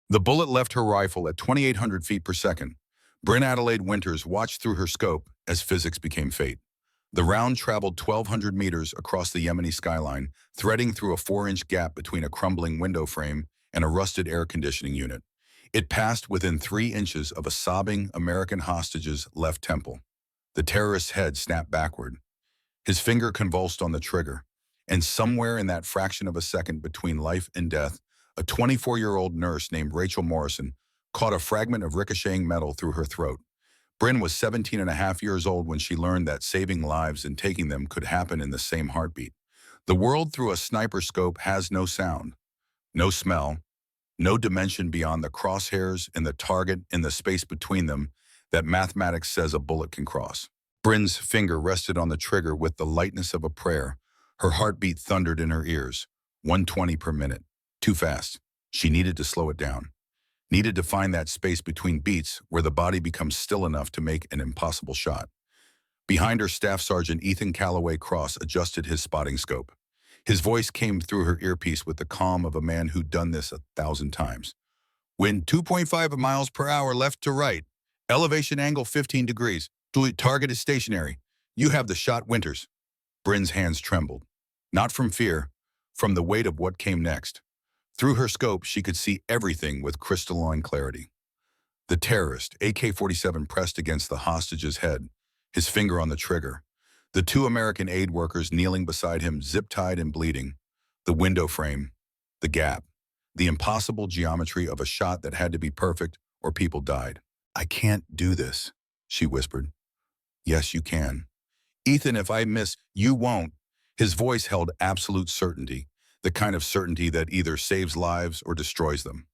The bullet left her rifle at 2,800 feet per second. Bryn Adelaide Winters watched through her scope as physics became fate. The round traveled 1,200 meters across the Yemeni skyline, threading through a 4-inch gap between a crumbling window frame and a rusted air conditioning unit. It passed within 3 inches of a sobbing American hostage's left temple. The terrorist's head snapped backward. His finger convulsed on the trigger, and somewhere in that fraction of a second between life and death, a 24-year-old nurse named Rachel Morrison caught a fragment of ricocheting metal through her throat. Bryn was 17 and a half years old when she learned that saving lives and taking them could happen in the same heartbeat. The world through a sniper scope has no sound, no smell, no dimension beyond the crosshairs and the target and the space between them that mathematics says a bullet can cross. Bryn's finger rested on the trigger with the lightness of a prayer. Her heartbeat thundered in her ears, 120 per minute. Too fast. She needed to slow it down. Needed to find that space between beats where the body becomes still enough to make an impossible shot. Behind her, Staff Sergeant Ethan Calloway Cross adjusted his spotting scope. His voice came through her earpiece with the calm of a man who'd done this 1,000 times. Wind 2.5 miles per hour left to right. Elevation angle 15 degrees. Target is stationary. You have the shot, Winters. Bryn's hands trembled. Not from fear, from the weight of what came next. Through her scope, she could see everything with crystalline clarity. The terrorist, AK-47 pressed against the hostage's head, his finger on the trigger. The 2 American aid workers kneeling beside him, zip-tied and bleeding. The window frame, the gap, the impossible geometry of a shot that had to be perfect or people died. "I can't do this," she whispered. "Yes, you can. Ethan, if I miss, you won't." His voice held absolute certainty, the kind of certainty that either saves lives or destroys them.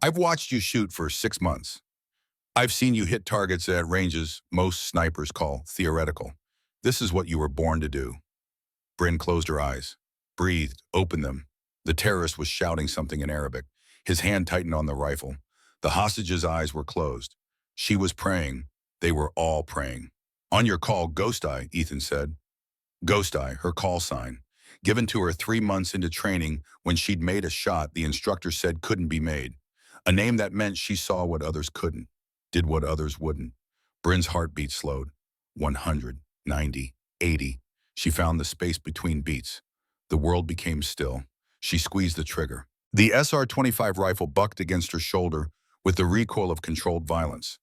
"I've watched you shoot for 6 months. I've seen you hit targets at ranges most snipers call theoretical. This is what you were born to do." Bryn closed her eyes, breathed, opened them. The terrorist was shouting something in Arabic. His hand tightened on the rifle. The hostage's eyes were closed. She was praying. They were all praying. "On your call, Ghost Eye," Ethan said. Ghost Eye, her call sign, given to her 3 months into training when she'd made a shot the instructor said couldn't be made. A name that meant she saw what others couldn't, did what others wouldn't. Bryn's heartbeat slowed. 100, 90, 80. She found the space between beats. The world became still. She squeezed the trigger. The SR-25 rifle bucked against her shoulder with the recoil of controlled violence.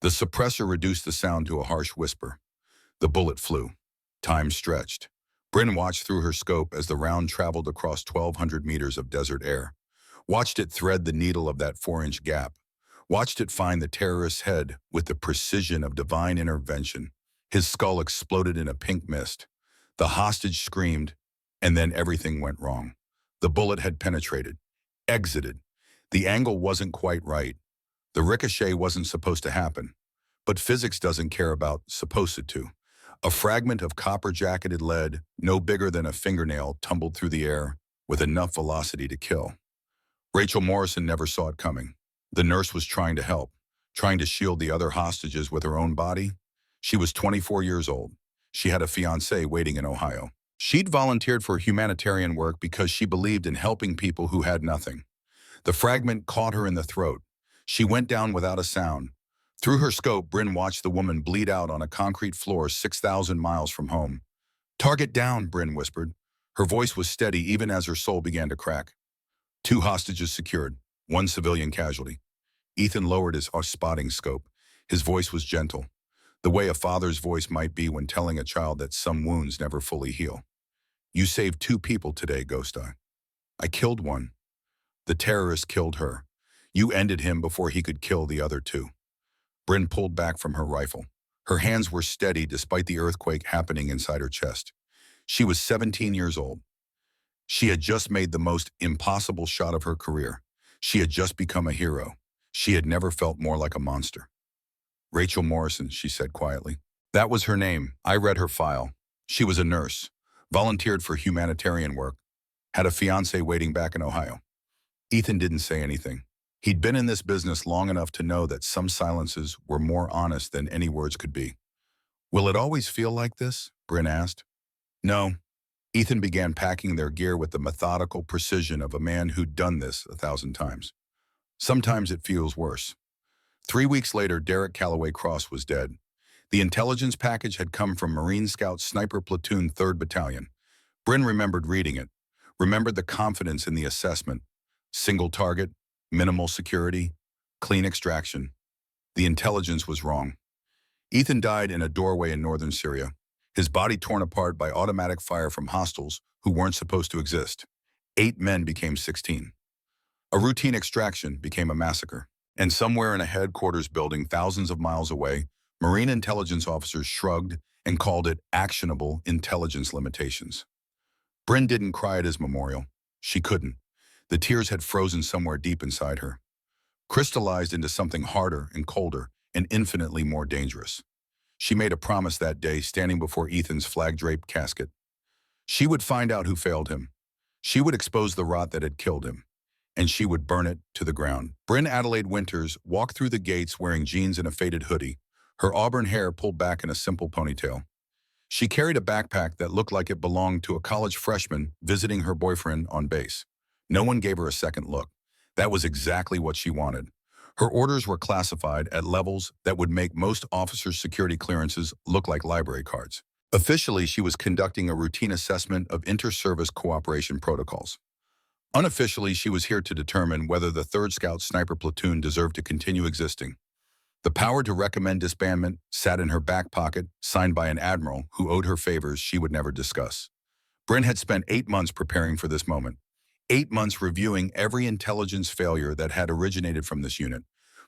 The suppressor reduced the sound to a harsh whisper. The bullet flew. Time stretched. Bryn watched through her scope as the round traveled across 1,200 meters of desert air. Watched it thread the needle of that 4-inch gap. Watched it find the terrorist's head with the precision of divine intervention. His skull exploded in a pink mist. The hostage screamed, and then everything went wrong. The bullet had penetrated, exited. The angle wasn't quite right. The ricochet wasn't supposed to happen. But physics doesn't care about supposed to. A fragment of copper-jacketed lead, no bigger than a fingernail, tumbled through the air with enough velocity to kill. Rachel Morrison never saw it coming. The nurse was trying to help, trying to shield the other hostages with her own body. She was 24 years old. She had a fiancé waiting in Ohio. She'd volunteered for humanitarian work because she believed in helping people who had nothing. The fragment caught her in the throat. She went down without a sound. Through her scope, Bryn watched the woman bleed out on a concrete floor 6,000 miles from home. "Target down," Bryn whispered. Her voice was steady even as her soul began to crack. 2 hostages secured, 1 civilian casualty. Ethan lowered his spotting scope. His voice was gentle, the way a father's voice might be when telling a child that some wounds never fully heal. "You saved 2 people today, Ghost Eye." "I killed one." "The terrorist killed her. You ended him before he could kill the other 2. Bryn pulled back from her rifle. Her hands were steady despite the earthquake happening inside her chest. She was 17 years old. She had just made the most impossible shot of her career. She had just become a hero. She had never felt more like a monster. "Rachel Morrison," she said quietly. That was her name. I read her file. She was a nurse, volunteered for humanitarian work, had a fiancé waiting back in Ohio. Ethan didn't say anything. He'd been in this business long enough to know that some silences were more honest than any words could be. "Will it always feel like this?" Bryn asked. "No." Ethan began packing their gear with the methodical precision of a man who'd done this 1,000 times. Sometimes it feels worse. 3 weeks later, Derek Calloway Cross was dead. The intelligence package had come from Marine Scout Sniper Platoon 3rd Battalion. Bryn remembered reading it, remembered the confidence in the assessment. Single target, minimal security, clean extraction. The intelligence was wrong. Ethan died in a doorway in northern Syria, his body torn apart by automatic fire from hostiles who weren't supposed to exist. 8 men became 16. A routine extraction became a massacre. And somewhere in a headquarters building thousands of miles away, Marine intelligence officers shrugged and called it actionable intelligence limitations. Bryn didn't cry at his memorial. She couldn't. The tears had frozen somewhere deep inside her, crystallized into something harder and colder and infinitely more dangerous. She made a promise that day, standing before Ethan's flag-draped casket. She would find out who failed him. She would expose the rot that had killed him, and she would burn it to the ground. Bryn Adelaide Winters walked through the gates wearing jeans and a faded hoodie, her auburn hair pulled back in a simple ponytail. She carried a backpack that looked like it belonged to a college freshman visiting her boyfriend on base. No one gave her a second look. That was exactly what she wanted. Her orders were classified at levels that would make most officers' security clearances look like library cards. Officially, she was conducting a routine assessment of inter-service cooperation protocols. Unofficially, she was here to determine whether the 3rd Scout Sniper Platoon deserved to continue existing. The power to recommend disbandment sat in her back pocket, signed by an admiral who owed her favors she would never discuss. Bryn had spent 8 months preparing for this moment. 8 months reviewing every intelligence failure that had originated from this unit.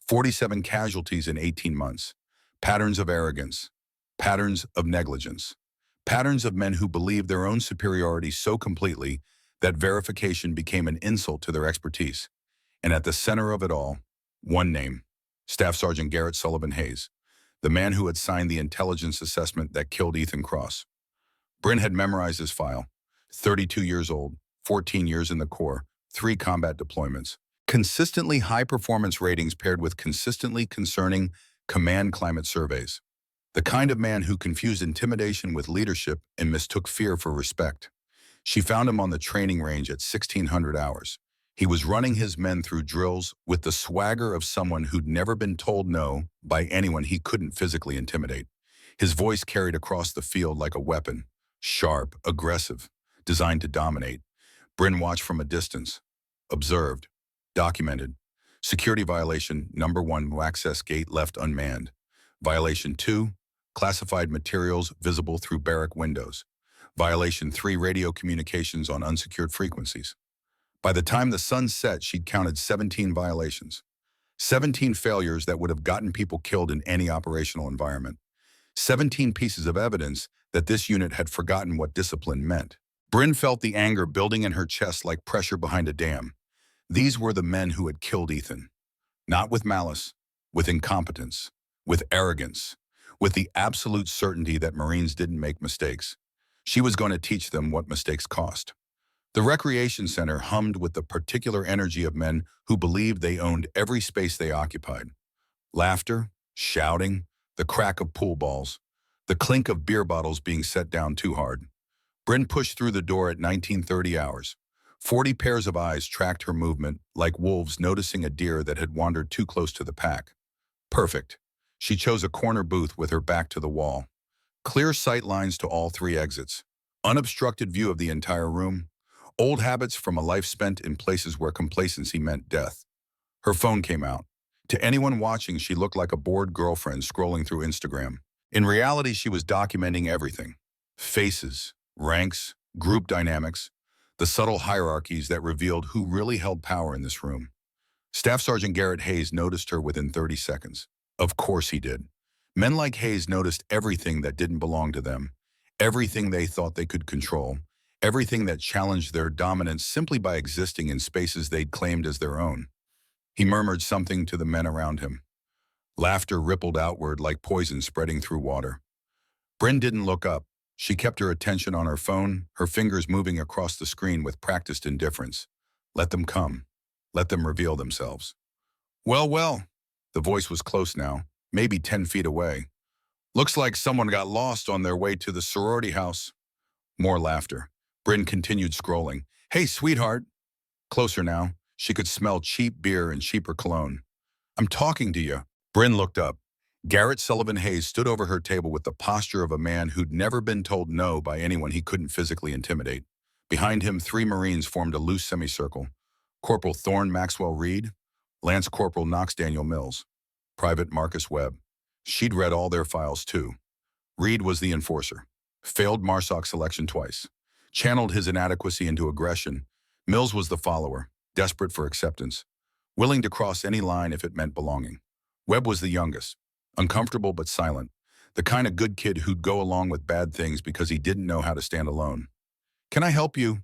47 casualties in 18 months. Patterns of arrogance. Patterns of negligence. Patterns of men who believed their own superiority so completely that verification became an insult to their expertise. And at the center of it all, one name: Staff Sergeant Garrett Sullivan Hayes, the man who had signed the intelligence assessment that killed Ethan Cross. Bryn had memorized his file. 32 years old, 14 years in the Corps, 3 combat deployments. Consistently high performance ratings paired with consistently concerning command climate surveys. The kind of man who confused intimidation with leadership and mistook fear for respect. She found him on the training range at 1600 hours. He was running his men through drills with the swagger of someone who'd never been told no by anyone he couldn't physically intimidate. His voice carried across the field like a weapon, sharp, aggressive, designed to dominate. Bryn watched from a distance, observed, documented. Security violation number 1, no access gate left unmanned. Violation 2, classified materials visible through barrack windows. Violation 3, radio communications on unsecured frequencies. By the time the sun set, she'd counted 17 violations. 17 failures that would have gotten people killed in any operational environment. 17 pieces of evidence that this unit had forgotten what discipline meant. Bryn felt the anger building in her chest like pressure behind a dam. These were the men who had killed Ethan. Not with malice, with incompetence, with arrogance, with the absolute certainty that Marines didn't make mistakes. She was going to teach them what mistakes cost. The recreation center hummed with the particular energy of men who believed they owned every space they occupied. Laughter, shouting, the crack of pool balls, the clink of beer bottles being set down too hard. Bryn pushed through the door at 1930 hours. 40 pairs of eyes tracked her movement like wolves noticing a deer that had wandered too close to the pack. Perfect. She chose a corner booth with her back to the wall. Clear sight lines to all 3 exits. Unobstructed view of the entire room. Old habits from a life spent in places where complacency meant death. Her phone came out. To anyone watching, she looked like a bored girlfriend scrolling through Instagram. In reality, she was documenting everything. Faces, ranks, group dynamics, the subtle hierarchies that revealed who really held power in this room. Staff Sergeant Garrett Hayes noticed her within 30 seconds. Of course he did. Men like Hayes noticed everything that didn't belong to them, everything they thought they could control, everything that challenged their dominance simply by existing in spaces they'd claimed as their own. He murmured something to the men around him. Laughter rippled outward like poison spreading through water. Bryn didn't look up. She kept her attention on her phone, her fingers moving across the screen with practiced indifference. Let them come. Let them reveal themselves. Well, well. The voice was close now, maybe 10 feet away. Looks like someone got lost on their way to the sorority house. More laughter. Bryn continued scrolling. Hey, sweetheart. Closer now. She could smell cheap beer and cheaper cologne. I'm talking to you. Bryn looked up. Garrett Sullivan Hayes stood over her table with the posture of a man who'd never been told no by anyone he couldn't physically intimidate. Behind him, 3 Marines formed a loose semicircle. Corporal Thorne Maxwell Reed, Lance Corporal Knox Daniel Mills, Private Marcus Webb. She'd read all their files too. Reed was the enforcer. Failed MARSOC selection twice. Channeled his inadequacy into aggression. Mills was the follower, desperate for acceptance, willing to cross any line if it meant belonging. Webb was the youngest, uncomfortable but silent, the kind of good kid who'd go along with bad things because he didn't know how to stand alone. Can I help you?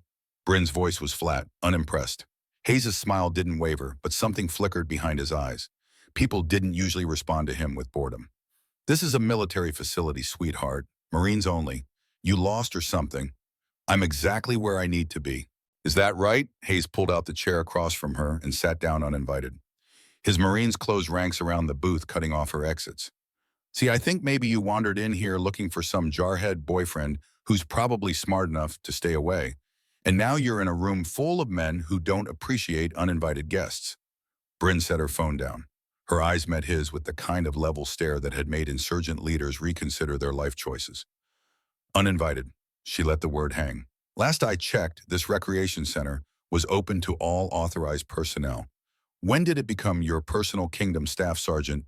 Bryn's voice was flat, unimpressed. Hayes' smile didn't waver, but something flickered behind his eyes. People didn't usually respond to him with boredom. This is a military facility, sweetheart. Marines only. You lost or something. I'm exactly where I need to be. Is that right? Hayes pulled out the chair across from her and sat down uninvited. His Marines closed ranks around the booth, cutting off her exits. See, I think maybe you wandered in here looking for some jarhead boyfriend who's probably smart enough to stay away. And now you're in a room full of men who don't appreciate uninvited guests. Bryn set her phone down. Her eyes met his with the kind of level stare that had made insurgent leaders reconsider their life choices. Uninvited. She let the word hang. Last I checked, this recreation center was open to all authorized personnel. When did it become your personal kingdom, Staff Sergeant?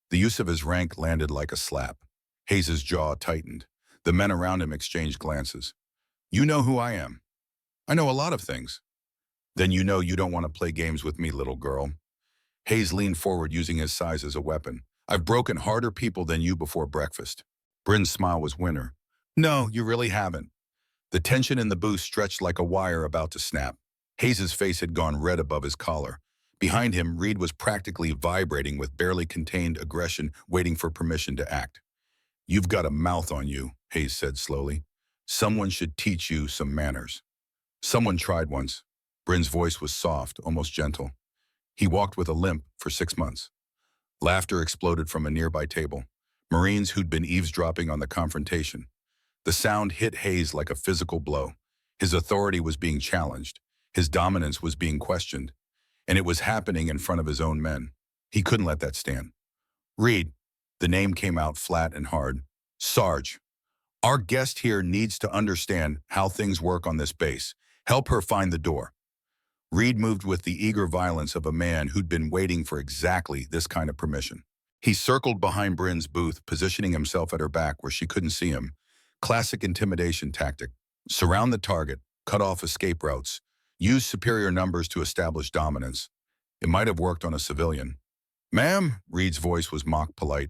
The use of his rank landed like a slap. Hayes' jaw tightened. The men around him exchanged glances. You know who I am. I know a lot of things. Then you know you don't want to play games with me, little girl. Hayes leaned forward, using his size as a weapon. I've broken harder people than you before breakfast. Bryn's smile was winter. No, you really haven't. The tension in the booth stretched like a wire about to snap. Hayes' face had gone red above his collar. Behind him, Reed was practically vibrating with barely contained aggression, waiting for permission to act. You've got a mouth on you, Hayes said slowly. Someone should teach you some manners. Someone tried once. Bryn's voice was soft, almost gentle. He walked with a limp for 6 months. Laughter exploded from a nearby table. Marines who'd been eavesdropping on the confrontation. The sound hit Hayes like a physical blow. His authority was being challenged. His dominance was being questioned. And it was happening in front of his own men. He couldn't let that stand. Reed, the name came out flat and hard. Sarge, our guest here needs to understand how things work on this base. Help her find the door. Reed moved with the eager violence of a man who'd been waiting for exactly this kind of permission. He circled behind Bryn's booth, positioning himself at her back where she couldn't see him. Classic intimidation tactic. Surround the target, cut off escape routes, use superior numbers to establish dominance. It might have worked on a civilian. Ma'am, Reed's voice was mock polite.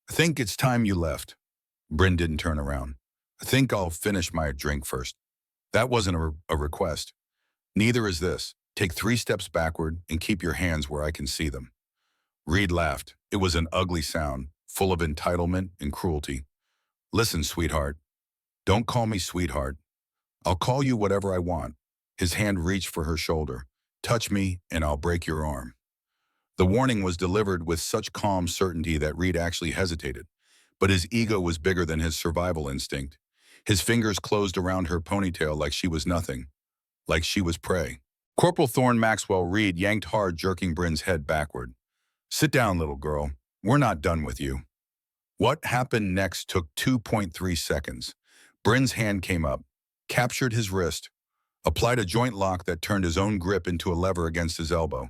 I think it's time you left. Bryn didn't turn around. I think I'll finish my drink first. That wasn't a request. Neither is this. Take 3 steps backward and keep your hands where I can see them. Reed laughed. It was an ugly sound, full of entitlement and cruelty. Listen, sweetheart. Don't call me sweetheart. I'll call you whatever I want. His hand reached for her shoulder. Touch me and I'll break your arm. The warning was delivered with such calm certainty that Reed actually hesitated. But his ego was bigger than his survival instinct. His fingers closed around her ponytail like she was nothing. Like she was prey. Corporal Thorne Maxwell Reed yanked hard, jerking Bryn's head backward. Sit down, little girl. We're not done with you. What happened next took 2.3 seconds. Bryn's hand came up, captured his wrist, applied a joint lock that turned his own grip into a lever against his elbow.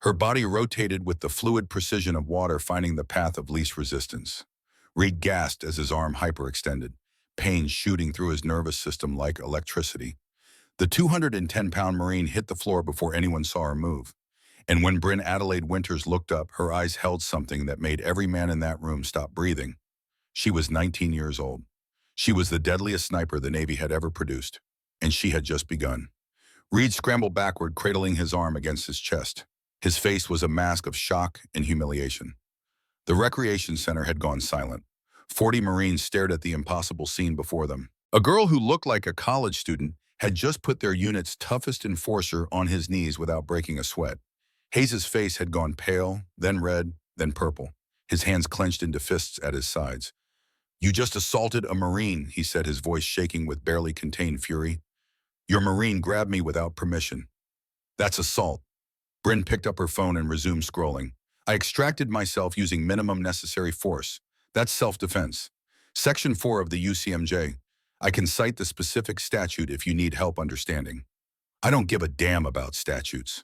Her body rotated with the fluid precision of water finding the path of least resistance. Reed gasped as his arm hyperextended, pain shooting through his nervous system like electricity. The 210-pound Marine hit the floor before anyone saw her move. And when Bryn Adelaide Winters looked up, her eyes held something that made every man in that room stop breathing. She was 19 years old. She was the deadliest sniper the Navy had ever produced. And she had just begun. Reed scrambled backward, cradling his arm against his chest. His face was a mask of shock and humiliation. The recreation center had gone silent. 40 Marines stared at the impossible scene before them. A girl who looked like a college student had just put their unit's toughest enforcer on his knees without breaking a sweat. Hayes' face had gone pale, then red, then purple. His hands clenched into fists at his sides. You just assaulted a Marine, he said, his voice shaking with barely contained fury. Your Marine grabbed me without permission. That's assault. Bryn picked up her phone and resumed scrolling. I extracted myself using minimum necessary force. That's self-defense. Section 4 of the UCMJ. I can cite the specific statute if you need help understanding. I don't give a damn about statutes.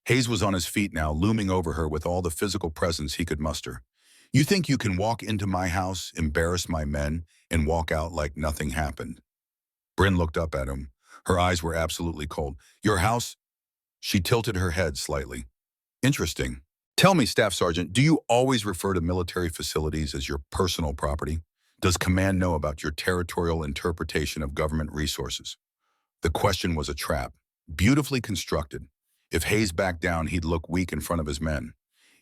Hayes was on his feet now, looming over her with all the physical presence he could muster. You think you can walk into my house, embarrass my men, and walk out like nothing happened? Bryn looked up at him. Her eyes were absolutely cold. Your house? She tilted her head slightly. Interesting. Tell me, Staff Sergeant, do you always refer to military facilities as your personal property? Does command know about your territorial interpretation of government resources? The question was a trap, beautifully constructed. If Hayes backed down, he'd look weak in front of his men.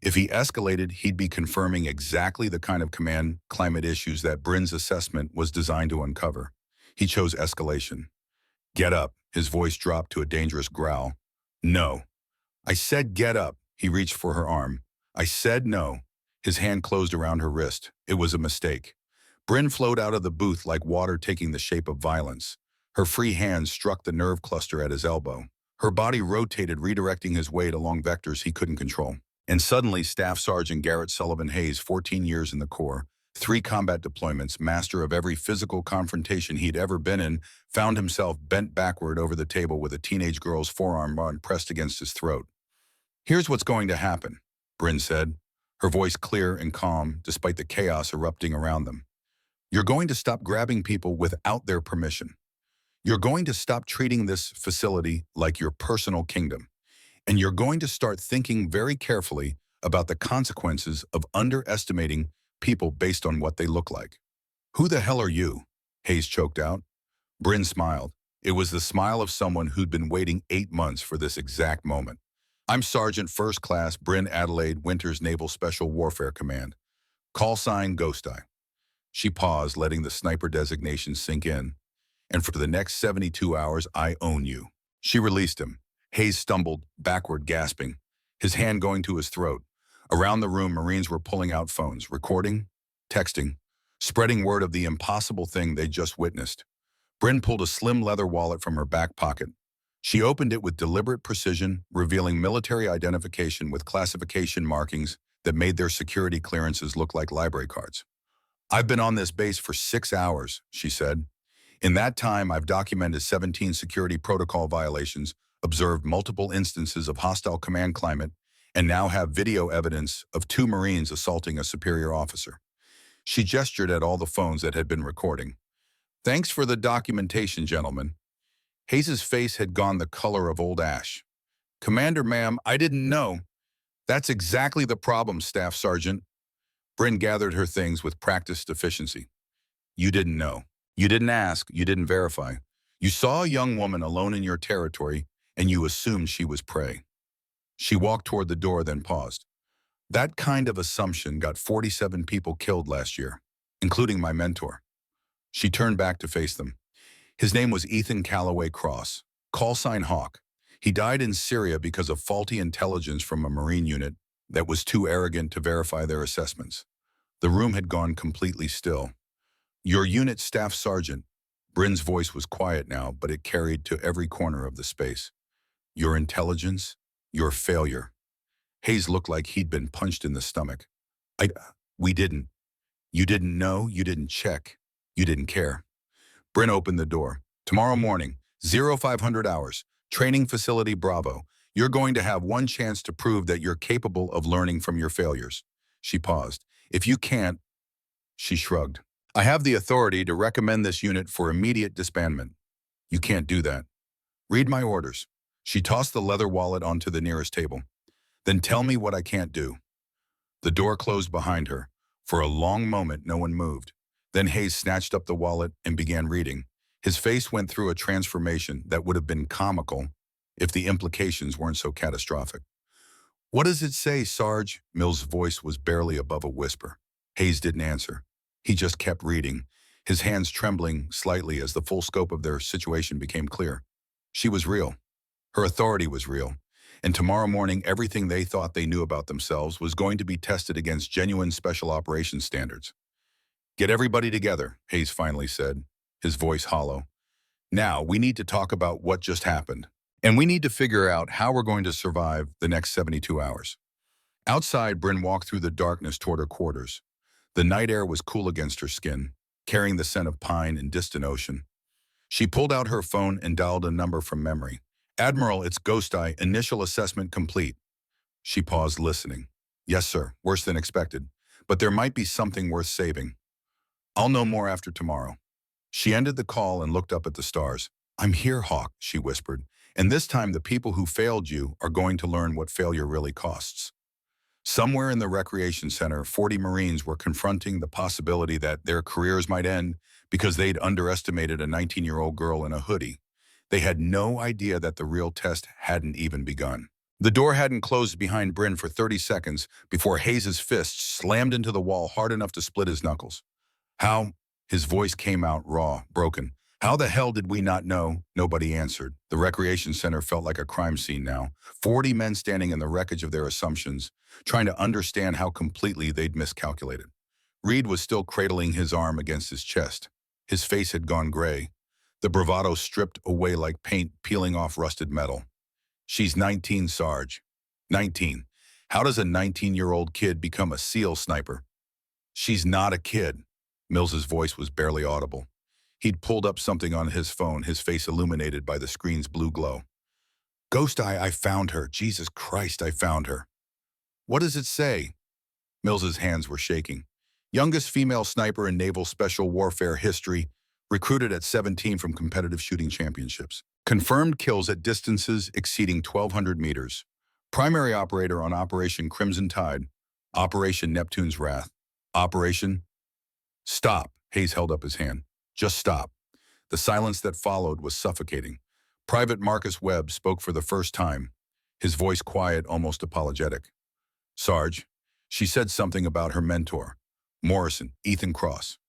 If he escalated, he'd be confirming exactly the kind of command climate issues that Bryn's assessment was designed to uncover. He chose escalation. Get up. His voice dropped to a dangerous growl. No. I said get up. He reached for her arm. I said no. His hand closed around her wrist. It was a mistake. Bryn flowed out of the booth like water taking the shape of violence. Her free hand struck the nerve cluster at his elbow. Her body rotated, redirecting his weight along vectors he couldn't control. And suddenly, Staff Sergeant Garrett Sullivan Hayes, 14 years in the Corps, 3 combat deployments, master of every physical confrontation he'd ever been in, found himself bent backward over the table with a teenage girl's forearm pressed against his throat. Here's what's going to happen, Bryn said, her voice clear and calm despite the chaos erupting around them. You're going to stop grabbing people without their permission. You're going to stop treating this facility like your personal kingdom. And you're going to start thinking very carefully about the consequences of underestimating people based on what they look like. Who the hell are you? Hayes choked out. Bryn smiled. It was the smile of someone who'd been waiting 8 months for this exact moment. I'm Sergeant First Class Bryn Adelaide Winters, Naval Special Warfare Command. Call sign Ghost Eye. She paused, letting the sniper designation sink in. And for the next 72 hours, I own you. She released him. Hayes stumbled, backward, gasping, his hand going to his throat. Around the room, Marines were pulling out phones, recording, texting, spreading word of the impossible thing they'd just witnessed. Bryn pulled a slim leather wallet from her back pocket. She opened it with deliberate precision, revealing military identification with classification markings that made their security clearances look like library cards. I've been on this base for 6 hours, she said. In that time, I've documented 17 security protocol violations, observed multiple instances of hostile command climate, and now have video evidence of 2 Marines assaulting a superior officer. She gestured at all the phones that had been recording. Thanks for the documentation, gentlemen. Hayes's face had gone the color of old ash. Commander, ma'am, I didn't know. That's exactly the problem, Staff Sergeant. Bryn gathered her things with practiced efficiency. You didn't know. You didn't ask. You didn't verify. You saw a young woman alone in your territory, and you assumed she was prey. She walked toward the door, then paused. That kind of assumption got 47 people killed last year, including my mentor. She turned back to face them. His name was Ethan Calloway Cross, call sign Hawk. He died in Syria because of faulty intelligence from a Marine unit that was too arrogant to verify their assessments. The room had gone completely still. Your unit staff sergeant. Bryn's voice was quiet now, but it carried to every corner of the space. Your intelligence, your failure. Hayes looked like he'd been punched in the stomach. We didn't. You didn't know, you didn't check, you didn't care. Bryn opened the door. Tomorrow morning, 0500 hours, training facility Bravo. You're going to have one chance to prove that you're capable of learning from your failures. She paused. If you can't, she shrugged. I have the authority to recommend this unit for immediate disbandment. You can't do that. Read my orders. She tossed the leather wallet onto the nearest table. Then tell me what I can't do. The door closed behind her. For a long moment, no one moved. Then Hayes snatched up the wallet and began reading. His face went through a transformation that would have been comical if the implications weren't so catastrophic. What does it say, Sarge? Mill's voice was barely above a whisper. Hayes didn't answer. He just kept reading, his hands trembling slightly as the full scope of their situation became clear. She was real. Her authority was real. And tomorrow morning, everything they thought they knew about themselves was going to be tested against genuine special operations standards. Get everybody together, Hayes finally said, his voice hollow. Now, we need to talk about what just happened. And we need to figure out how we're going to survive the next 72 hours. Outside, Bryn walked through the darkness toward her quarters. The night air was cool against her skin, carrying the scent of pine and distant ocean. She pulled out her phone and dialed a number from memory. Admiral, it's Ghost Eye. Initial assessment complete. She paused, listening. Yes, sir. Worse than expected. But there might be something worth saving. I'll know more after tomorrow. She ended the call and looked up at the stars. I'm here, Hawk, she whispered. And this time the people who failed you are going to learn what failure really costs. Somewhere in the recreation center, 40 Marines were confronting the possibility that their careers might end because they'd underestimated a 19-year-old girl in a hoodie. They had no idea that the real test hadn't even begun. The door hadn't closed behind Bryn for 30 seconds before Hayes's fist slammed into the wall hard enough to split his knuckles. How? His voice came out raw, broken. How the hell did we not know? Nobody answered. The recreation center felt like a crime scene now. 40 men standing in the wreckage of their assumptions, trying to understand how completely they'd miscalculated. Reed was still cradling his arm against his chest. His face had gone gray, the bravado stripped away like paint peeling off rusted metal. She's 19, Sarge. 19. How does a 19-year-old kid become a SEAL sniper? She's not a kid. Mills's voice was barely audible. He'd pulled up something on his phone, his face illuminated by the screen's blue glow. Ghost Eye, I found her. Jesus Christ, I found her. What does it say? Mills's hands were shaking. Youngest female sniper in naval special warfare history, recruited at 17 from competitive shooting championships. Confirmed kills at distances exceeding 1,200 meters. Primary operator on Operation Crimson Tide, Operation Neptune's Wrath. Operation... Stop, Hayes held up his hand. Just stop. The silence that followed was suffocating. Private Marcus Webb spoke for the first time, his voice quiet, almost apologetic. Sarge, she said something about her mentor, Morrison, Ethan Cross.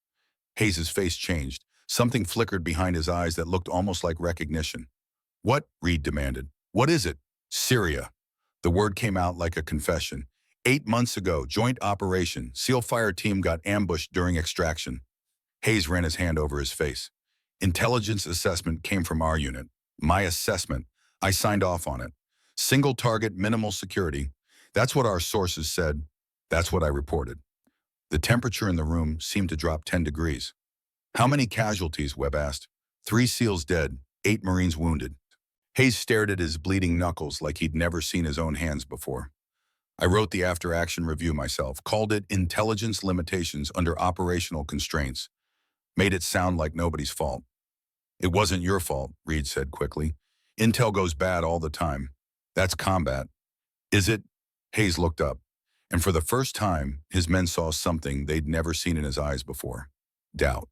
Hayes's face changed. Something flickered behind his eyes that looked almost like recognition. What? Reed demanded. What is it? Syria. The word came out like a confession. 8 months ago, joint operation, SEAL fire team got ambushed during extraction. Hayes ran his hand over his face. Intelligence assessment came from our unit. My assessment. I signed off on it. Single target, minimal security. That's what our sources said. That's what I reported. The temperature in the room seemed to drop 10 degrees. How many casualties? Webb asked. 3 SEALs dead, 8 Marines wounded. Hayes stared at his bleeding knuckles like he'd never seen his own hands before. I wrote the after-action review myself, called it Intelligence Limitations Under Operational Constraints. Made it sound like nobody's fault. It wasn't your fault, Reed said quickly. Intel goes bad all the time. That's combat. Is it? Hayes looked up, and for the first time, his men saw something they'd never seen in his eyes before. Doubt.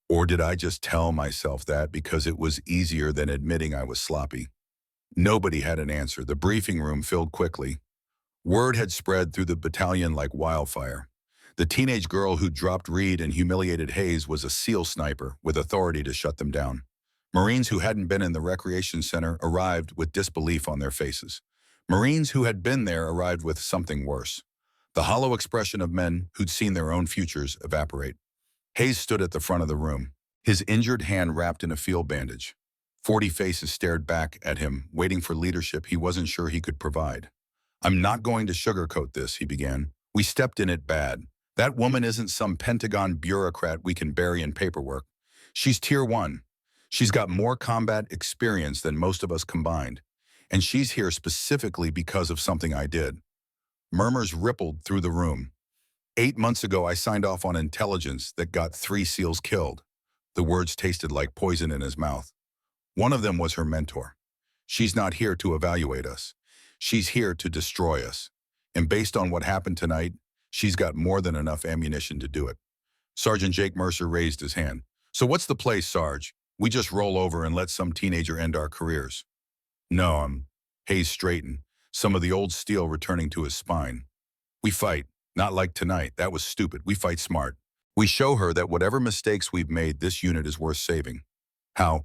Or did I just tell myself that because it was easier than admitting I was sloppy? Nobody had an answer. The briefing room filled quickly. Word had spread through the battalion like wildfire. The teenage girl who dropped Reed and humiliated Hayes was a SEAL sniper with authority to shut them down. Marines who hadn't been in the recreation center arrived with disbelief on their faces. Marines who had been there arrived with something worse. The hollow expression of men who'd seen their own futures evaporate. Hayes stood at the front of the room, his injured hand wrapped in a field bandage. 40 faces stared back at him, waiting for leadership he wasn't sure he could provide. I'm not going to sugarcoat this, he began. We stepped in it bad. That woman isn't some Pentagon bureaucrat we can bury in paperwork. She's Tier 1. She's got more combat experience than most of us combined. And she's here specifically because of something I did. Murmurs rippled through the room. 8 months ago, I signed off on intelligence that got 3 SEALs killed. The words tasted like poison in his mouth. One of them was her mentor. She's not here to evaluate us. She's here to destroy us. And based on what happened tonight, she's got more than enough ammunition to do it. Sergeant Jake Mercer raised his hand. So what's the play, Sarge? We just roll over and let some teenager end our careers. No, Hayes straightened, some of the old steel returning to his spine. We fight. Not like tonight. That was stupid. We fight smart. We show her that whatever mistakes we've made, this unit is worth saving. How?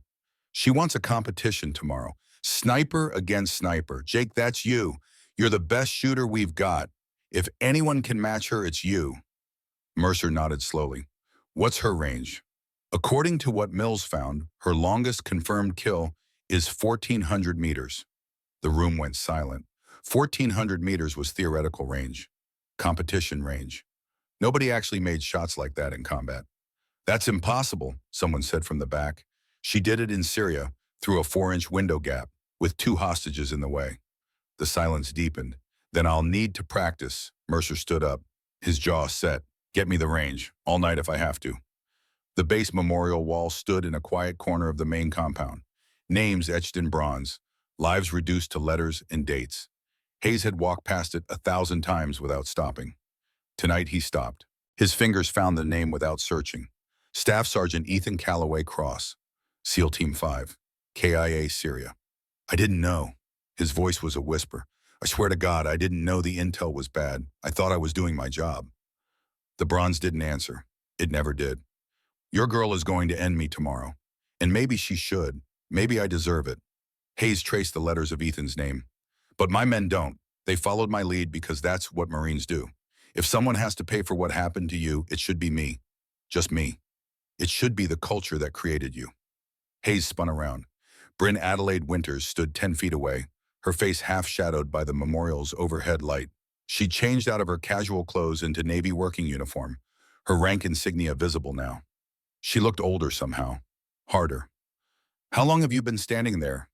She wants a competition tomorrow. Sniper against sniper. Jake, that's you. You're the best shooter we've got. If anyone can match her, it's you. Mercer nodded slowly. What's her range? According to what Mills found, her longest confirmed kill is 1,400 meters. The room went silent. 1,400 meters was theoretical range, competition range. Nobody actually made shots like that in combat. That's impossible, someone said from the back. She did it in Syria, through a 4-inch window gap, with 2 hostages in the way. The silence deepened. Then I'll need to practice. Mercer stood up, his jaw set. Get me the range, all night if I have to. The base memorial wall stood in a quiet corner of the main compound. Names etched in bronze, lives reduced to letters and dates. Hayes had walked past it 1,000 times without stopping. Tonight he stopped. His fingers found the name without searching. Staff Sergeant Ethan Calloway Cross, SEAL Team 5, KIA Syria. I didn't know. His voice was a whisper. I swear to God, I didn't know the intel was bad. I thought I was doing my job. The bronze didn't answer. It never did. Your girl is going to end me tomorrow. And maybe she should. Maybe I deserve it. Hayes traced the letters of Ethan's name. But my men don't. They followed my lead because that's what Marines do. If someone has to pay for what happened to you, it should be me. Just me. It should be the culture that created you. Hayes spun around. Bryn Adelaide Winters stood 10 feet away, her face half-shadowed by the memorial's overhead light. She'd changed out of her casual clothes into Navy working uniform, her rank insignia visible now. She looked older somehow, harder. How long have you been standing there?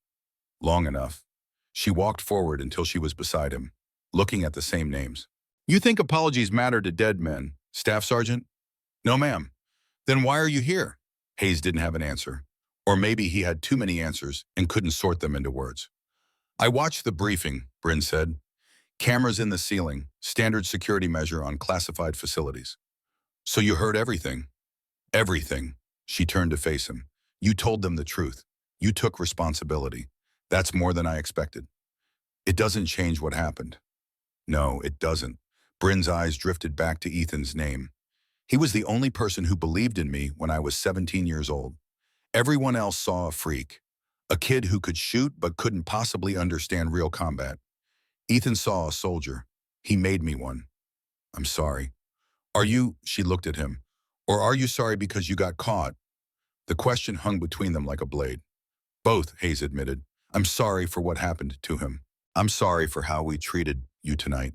Long enough. She walked forward until she was beside him, looking at the same names. You think apologies matter to dead men, Staff Sergeant? No, ma'am. Then why are you here? Hayes didn't have an answer. Or maybe he had too many answers and couldn't sort them into words. I watched the briefing, Bryn said. Cameras in the ceiling, standard security measure on classified facilities. So you heard everything? Everything. She turned to face him. You told them the truth. You took responsibility. That's more than I expected. It doesn't change what happened. No, it doesn't. Bryn's eyes drifted back to Ethan's name. He was the only person who believed in me when I was 17 years old. Everyone else saw a freak, a kid who could shoot but couldn't possibly understand real combat. Ethan saw a soldier. He made me one. I'm sorry. Are you, she looked at him, or are you sorry because you got caught? The question hung between them like a blade. Both, Hayes admitted. I'm sorry for what happened to him. I'm sorry for how we treated you tonight.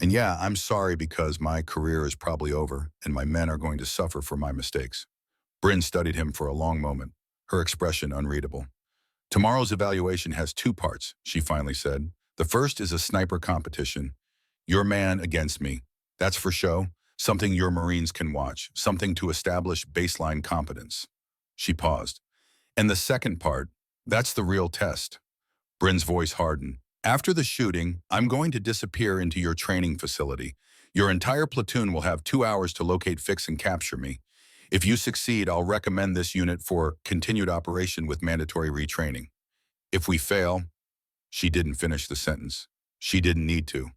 And yeah, I'm sorry because my career is probably over and my men are going to suffer for my mistakes. Bryn studied him for a long moment, her expression unreadable. Tomorrow's evaluation has 2 parts, she finally said. The first is a sniper competition. Your man against me. That's for show, something your Marines can watch, something to establish baseline competence. She paused. And the second part, that's the real test. Bryn's voice hardened. After the shooting, I'm going to disappear into your training facility. Your entire platoon will have 2 hours to locate, fix, and capture me. If you succeed, I'll recommend this unit for continued operation with mandatory retraining. If we fail, she didn't finish the sentence. She didn't need to.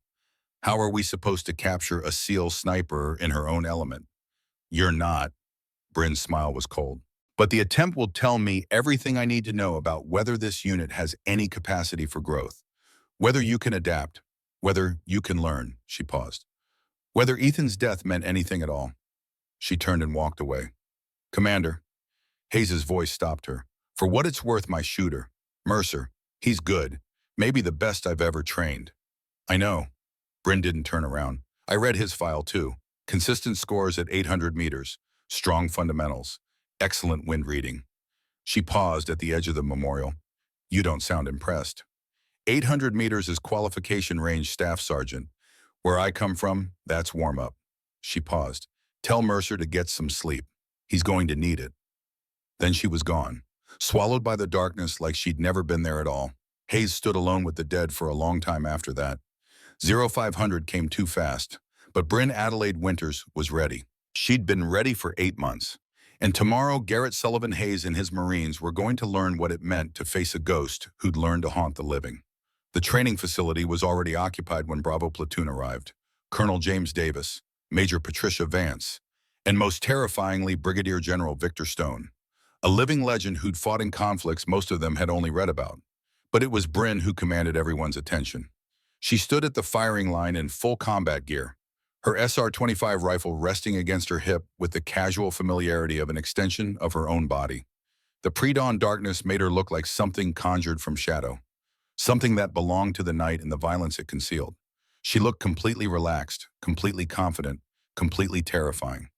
How are we supposed to capture a SEAL sniper in her own element? You're not. Bryn's smile was cold. But the attempt will tell me everything I need to know about whether this unit has any capacity for growth. Whether you can adapt, whether you can learn, she paused. Whether Ethan's death meant anything at all. She turned and walked away. Commander, Hayes' voice stopped her. For what it's worth, my shooter, Mercer, he's good, maybe the best I've ever trained. I know. Bryn didn't turn around. I read his file too. Consistent scores at 800 meters, strong fundamentals, excellent wind reading. She paused at the edge of the memorial. You don't sound impressed. 800 meters is qualification range, Staff Sergeant. Where I come from, that's warm-up. She paused. Tell Mercer to get some sleep. He's going to need it. Then she was gone, swallowed by the darkness like she'd never been there at all. Hayes stood alone with the dead for a long time after that. 0500 came too fast, but Bryn Adelaide Winters was ready. She'd been ready for 8 months. And tomorrow, Garrett Sullivan Hayes and his Marines were going to learn what it meant to face a ghost who'd learned to haunt the living. The training facility was already occupied when Bravo Platoon arrived. Colonel James Davis, Major Patricia Vance, and most terrifyingly, Brigadier General Victor Stone, a living legend who'd fought in conflicts most of them had only read about. But it was Bryn who commanded everyone's attention. She stood at the firing line in full combat gear, her SR-25 rifle resting against her hip with the casual familiarity of an extension of her own body. The pre-dawn darkness made her look like something conjured from shadow, something that belonged to the night and the violence it concealed. She looked completely relaxed, completely confident, completely terrifying.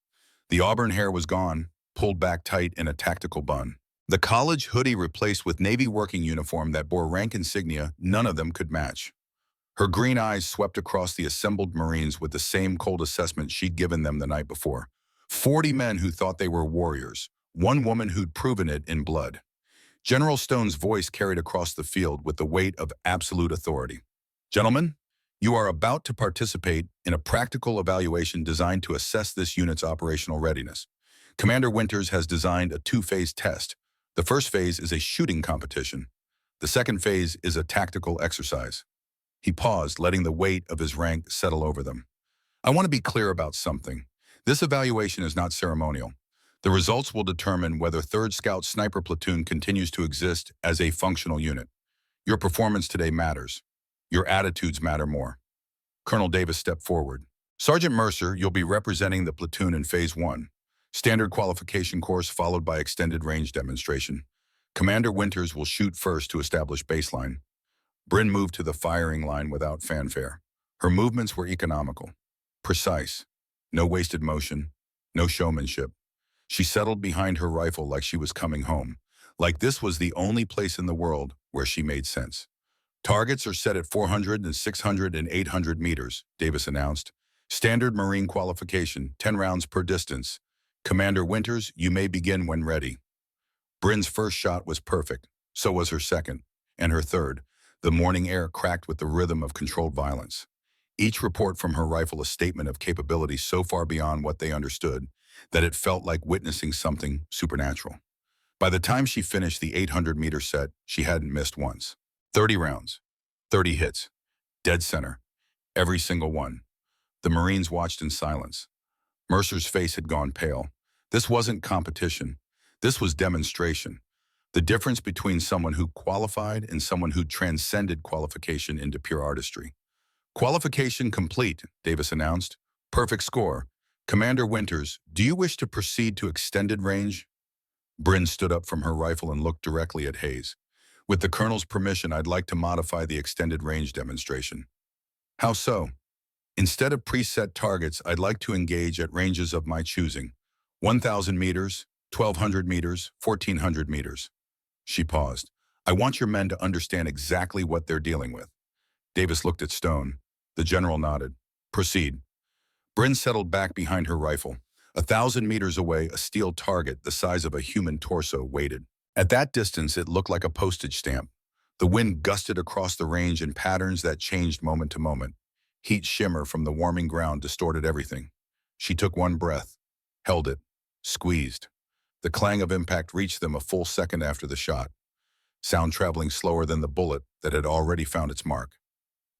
The auburn hair was gone, pulled back tight in a tactical bun. The college hoodie replaced with navy working uniform that bore rank insignia none of them could match. Her green eyes swept across the assembled Marines with the same cold assessment she'd given them the night before. 40 men who thought they were warriors, one woman who'd proven it in blood. General Stone's voice carried across the field with the weight of absolute authority. Gentlemen, you are about to participate in a practical evaluation designed to assess this unit's operational readiness. Commander Winters has designed a two-phase test. The first phase is a shooting competition. The second phase is a tactical exercise. He paused, letting the weight of his rank settle over them. I want to be clear about something. This evaluation is not ceremonial. The results will determine whether 3rd Scout Sniper Platoon continues to exist as a functional unit. Your performance today matters. Your attitudes matter more. Colonel Davis stepped forward. Sergeant Mercer, you'll be representing the platoon in Phase 1. Standard qualification course followed by extended range demonstration. Commander Winters will shoot first to establish baseline. Bryn moved to the firing line without fanfare. Her movements were economical, precise, no wasted motion, no showmanship. She settled behind her rifle like she was coming home, like this was the only place in the world where she made sense. Targets are set at 400 and 600 and 800 meters, Davis announced. Standard Marine qualification, 10 rounds per distance. Commander Winters, you may begin when ready. Bryn's first shot was perfect, so was her second, and her third. The morning air cracked with the rhythm of controlled violence. Each report from her rifle a statement of capability so far beyond what they understood that it felt like witnessing something supernatural. By the time she finished the 800-meter set, she hadn't missed once. 30 rounds, 30 hits, dead center, every single one. The Marines watched in silence. Mercer's face had gone pale. This wasn't competition. This was demonstration. The difference between someone who qualified and someone who transcended qualification into pure artistry. Qualification complete, Davis announced. Perfect score. Commander Winters, do you wish to proceed to extended range? Bryn stood up from her rifle and looked directly at Hayes. With the Colonel's permission, I'd like to modify the extended range demonstration. How so? Instead of preset targets, I'd like to engage at ranges of my choosing. 1,000 meters, 1,200 meters, 1,400 meters. She paused. I want your men to understand exactly what they're dealing with. Davis looked at Stone. The general nodded. Proceed. Bryn settled back behind her rifle. 1,000 meters away, a steel target the size of a human torso waited. At that distance, it looked like a postage stamp. The wind gusted across the range in patterns that changed moment to moment. Heat shimmer from the warming ground distorted everything. She took one breath, held it, squeezed. The clang of impact reached them a full second after the shot, sound traveling slower than the bullet that had already found its mark.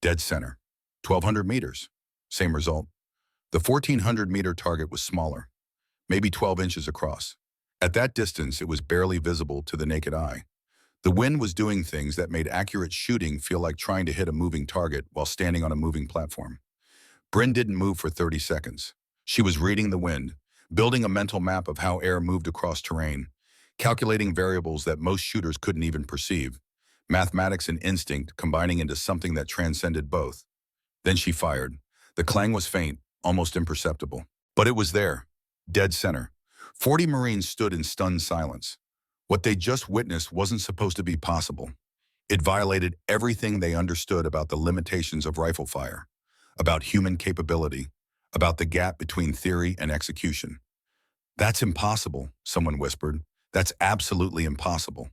Dead center. 1,200 meters. Same result. The 1,400-meter target was smaller, maybe 12 inches across. At that distance, it was barely visible to the naked eye. The wind was doing things that made accurate shooting feel like trying to hit a moving target while standing on a moving platform. Bryn didn't move for 30 seconds. She was reading the wind, building a mental map of how air moved across terrain, calculating variables that most shooters couldn't even perceive, mathematics and instinct combining into something that transcended both. Then she fired. The clang was faint, almost imperceptible. But it was there, dead center. 40 Marines stood in stunned silence. What they just witnessed wasn't supposed to be possible. It violated everything they understood about the limitations of rifle fire, about human capability, about the gap between theory and execution. That's impossible, someone whispered. That's absolutely impossible.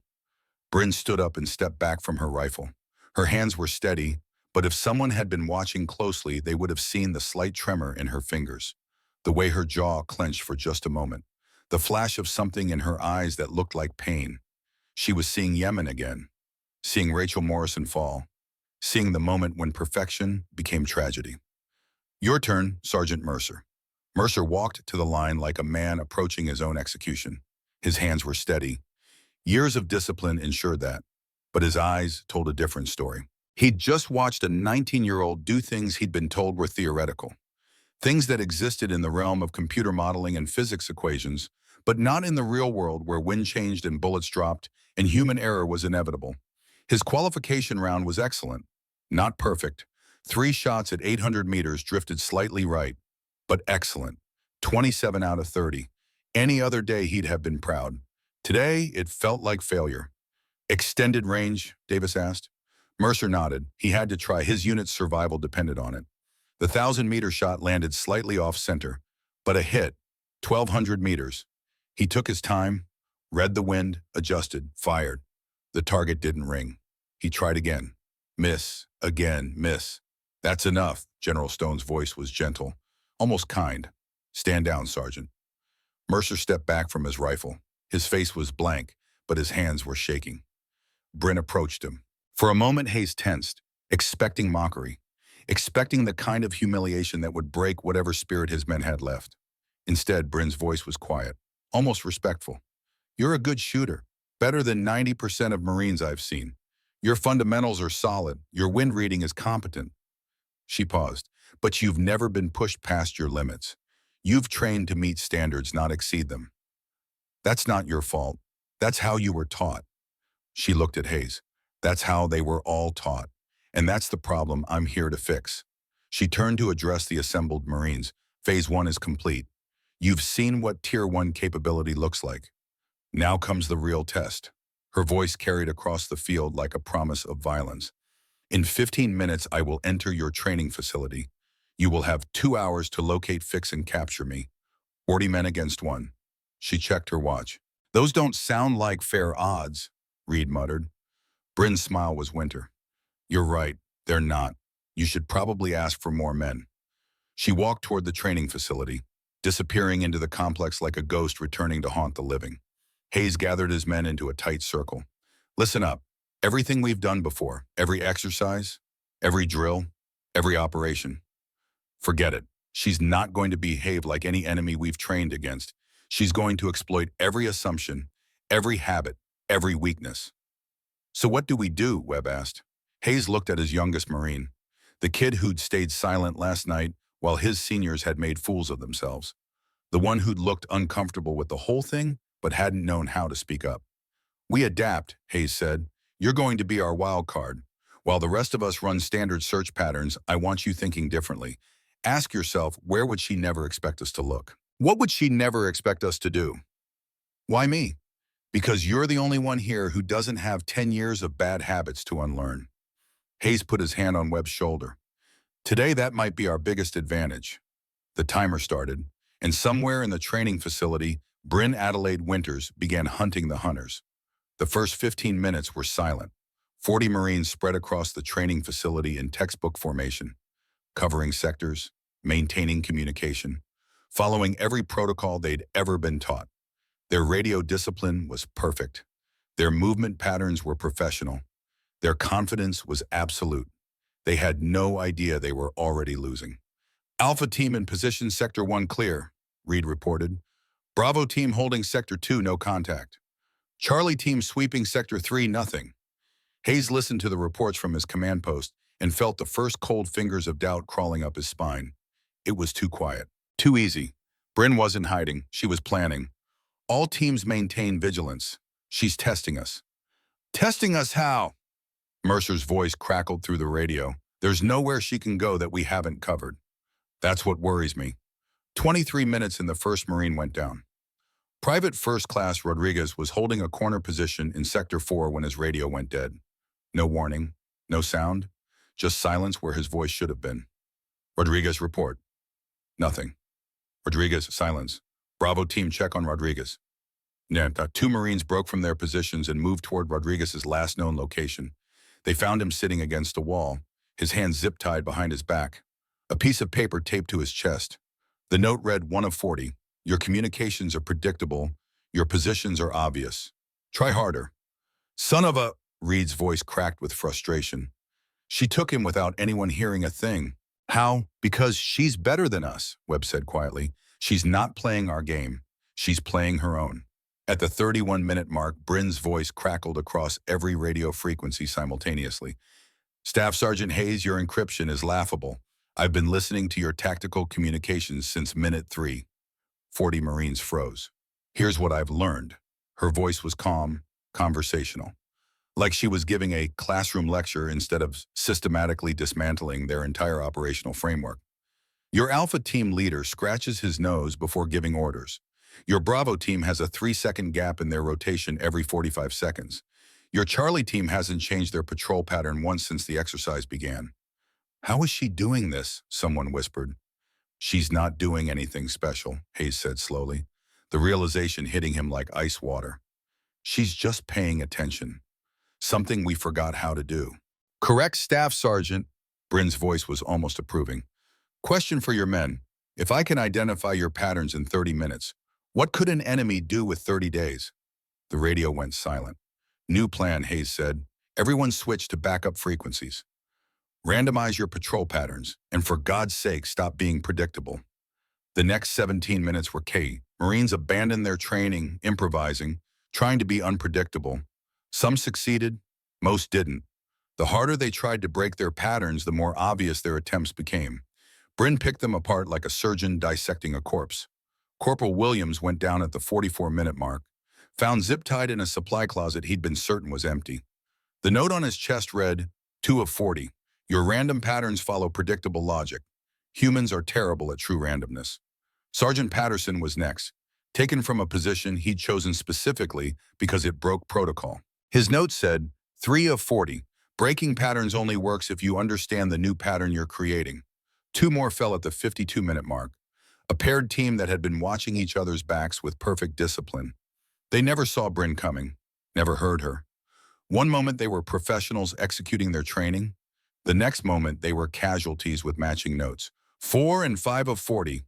Bryn stood up and stepped back from her rifle. Her hands were steady, but if someone had been watching closely, they would have seen the slight tremor in her fingers, the way her jaw clenched for just a moment, the flash of something in her eyes that looked like pain. She was seeing Yemen again, seeing Rachel Morrison fall, seeing the moment when perfection became tragedy. Your turn, Sergeant Mercer. Mercer walked to the line like a man approaching his own execution. His hands were steady. Years of discipline ensured that, but his eyes told a different story. He'd just watched a 19-year-old do things he'd been told were theoretical, things that existed in the realm of computer modeling and physics equations, but not in the real world where wind changed and bullets dropped and human error was inevitable. His qualification round was excellent, not perfect. 3 shots at 800 meters drifted slightly right, but excellent. 27 out of 30. Any other day he'd have been proud. Today, it felt like failure. Extended range, Davis asked. Mercer nodded. He had to try. His unit's survival depended on it. The 1,000-meter shot landed slightly off-center, but a hit, 1,200 meters. He took his time, read the wind, adjusted, fired. The target didn't ring. He tried again. Miss, again, miss. That's enough. General Stone's voice was gentle, almost kind. Stand down, Sergeant. Mercer stepped back from his rifle. His face was blank, but his hands were shaking. Bryn approached him. For a moment, Hayes tensed, expecting mockery, expecting the kind of humiliation that would break whatever spirit his men had left. Instead, Bryn's voice was quiet, almost respectful. You're a good shooter, better than 90% of Marines I've seen. Your fundamentals are solid. Your wind reading is competent. She paused. But you've never been pushed past your limits. You've trained to meet standards, not exceed them. That's not your fault. That's how you were taught. She looked at Hayes. That's how they were all taught. And that's the problem I'm here to fix. She turned to address the assembled Marines. Phase 1 is complete. You've seen what Tier 1 capability looks like. Now comes the real test. Her voice carried across the field like a promise of violence. In 15 minutes, I will enter your training facility. You will have 2 hours to locate, fix, and capture me. 40 men against 1. She checked her watch. Those don't sound like fair odds, Reed muttered. Bryn's smile was winter. You're right, they're not. You should probably ask for more men. She walked toward the training facility, disappearing into the complex like a ghost returning to haunt the living. Hayes gathered his men into a tight circle. Listen up. Everything we've done before, every exercise, every drill, every operation. Forget it. She's not going to behave like any enemy we've trained against. She's going to exploit every assumption, every habit, every weakness. So what do we do? Webb asked. Hayes looked at his youngest Marine, the kid who'd stayed silent last night while his seniors had made fools of themselves. The one who'd looked uncomfortable with the whole thing but hadn't known how to speak up. We adapt, Hayes said. You're going to be our wild card. While the rest of us run standard search patterns, I want you thinking differently. Ask yourself, where would she never expect us to look? What would she never expect us to do? Why me? Because you're the only one here who doesn't have 10 years of bad habits to unlearn. Hayes put his hand on Webb's shoulder. Today, that might be our biggest advantage. The timer started, and somewhere in the training facility, Bryn Adelaide Winters began hunting the hunters. The first 15 minutes were silent. 40 Marines spread across the training facility in textbook formation, covering sectors, maintaining communication, following every protocol they'd ever been taught. Their radio discipline was perfect. Their movement patterns were professional. Their confidence was absolute. They had no idea they were already losing. Alpha team in position, Sector 1 clear, Reed reported. Bravo team holding Sector 2, no contact. Charlie team sweeping Sector 3, nothing. Hayes listened to the reports from his command post and felt the first cold fingers of doubt crawling up his spine. It was too quiet, too easy. Bryn wasn't hiding, she was planning. All teams maintain vigilance. She's testing us. Testing us how? Mercer's voice crackled through the radio. There's nowhere she can go that we haven't covered. That's what worries me. 23 minutes and the first Marine went down. Private First Class Rodriguez was holding a corner position in Sector 4 when his radio went dead. No warning, no sound, just silence where his voice should have been. Rodriguez, report. Nothing. Rodriguez, silence. Bravo team, check on Rodriguez. Two Marines broke from their positions and moved toward Rodriguez's last known location. They found him sitting against a wall, his hands zip-tied behind his back, a piece of paper taped to his chest. The note read 1 of 40. Your communications are predictable. Your positions are obvious. Try harder. Son of a... Reed's voice cracked with frustration. She took him without anyone hearing a thing. How? Because she's better than us, Webb said quietly. She's not playing our game. She's playing her own. At the 31-minute mark, Bryn's voice crackled across every radio frequency simultaneously. Staff Sergeant Hayes, your encryption is laughable. I've been listening to your tactical communications since minute 3. 40 Marines froze. Here's what I've learned. Her voice was calm, conversational, like she was giving a classroom lecture instead of systematically dismantling their entire operational framework. Your Alpha team leader scratches his nose before giving orders. Your Bravo team has a 3-second gap in their rotation every 45 seconds. Your Charlie team hasn't changed their patrol pattern once since the exercise began. How is she doing this? Someone whispered. She's not doing anything special, Hayes said slowly, the realization hitting him like ice water. She's just paying attention. Something we forgot how to do. Correct, Staff Sergeant. Bryn's voice was almost approving. Question for your men. If I can identify your patterns in 30 minutes, what could an enemy do with 30 days? The radio went silent. New plan, Hayes said. Everyone switched to backup frequencies. Randomize your patrol patterns, and for God's sake, stop being predictable. The next 17 minutes were key. Marines abandoned their training, improvising, trying to be unpredictable. Some succeeded, most didn't. The harder they tried to break their patterns, the more obvious their attempts became. Bryn picked them apart like a surgeon dissecting a corpse. Corporal Williams went down at the 44-minute mark, found zip-tied in a supply closet he'd been certain was empty. The note on his chest read, 2 of 40. Your random patterns follow predictable logic. Humans are terrible at true randomness. Sergeant Patterson was next, taken from a position he'd chosen specifically because it broke protocol. His note said, 3 of 40. Breaking patterns only works if you understand the new pattern you're creating. 2 more fell at the 52-minute mark, a paired team that had been watching each other's backs with perfect discipline. They never saw Bryn coming, never heard her. One moment they were professionals executing their training. The next moment they were casualties with matching notes. 4 and 5 of 40.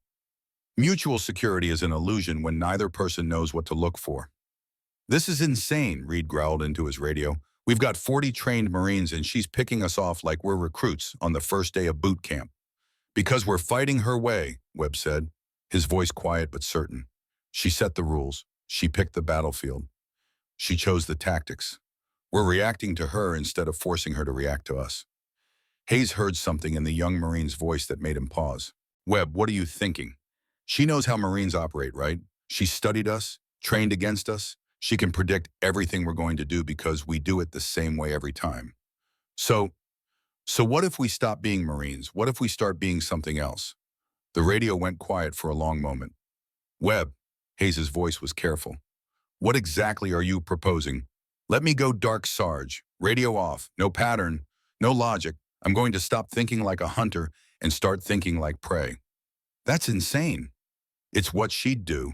Mutual security is an illusion when neither person knows what to look for. This is insane, Reed growled into his radio. We've got 40 trained Marines and she's picking us off like we're recruits on the first day of boot camp. Because we're fighting her way, Webb said, his voice quiet but certain. She set the rules. She picked the battlefield. She chose the tactics. We're reacting to her instead of forcing her to react to us. Hayes heard something in the young Marine's voice that made him pause. Webb, what are you thinking? She knows how Marines operate, right? She studied us, trained against us. She can predict everything we're going to do because we do it the same way every time. So what if we stop being Marines? What if we start being something else? The radio went quiet for a long moment. Webb, Hayes' voice was careful. What exactly are you proposing? Let me go dark, Sarge. Radio off. No pattern. No logic. I'm going to stop thinking like a hunter and start thinking like prey. That's insane. It's what she'd do.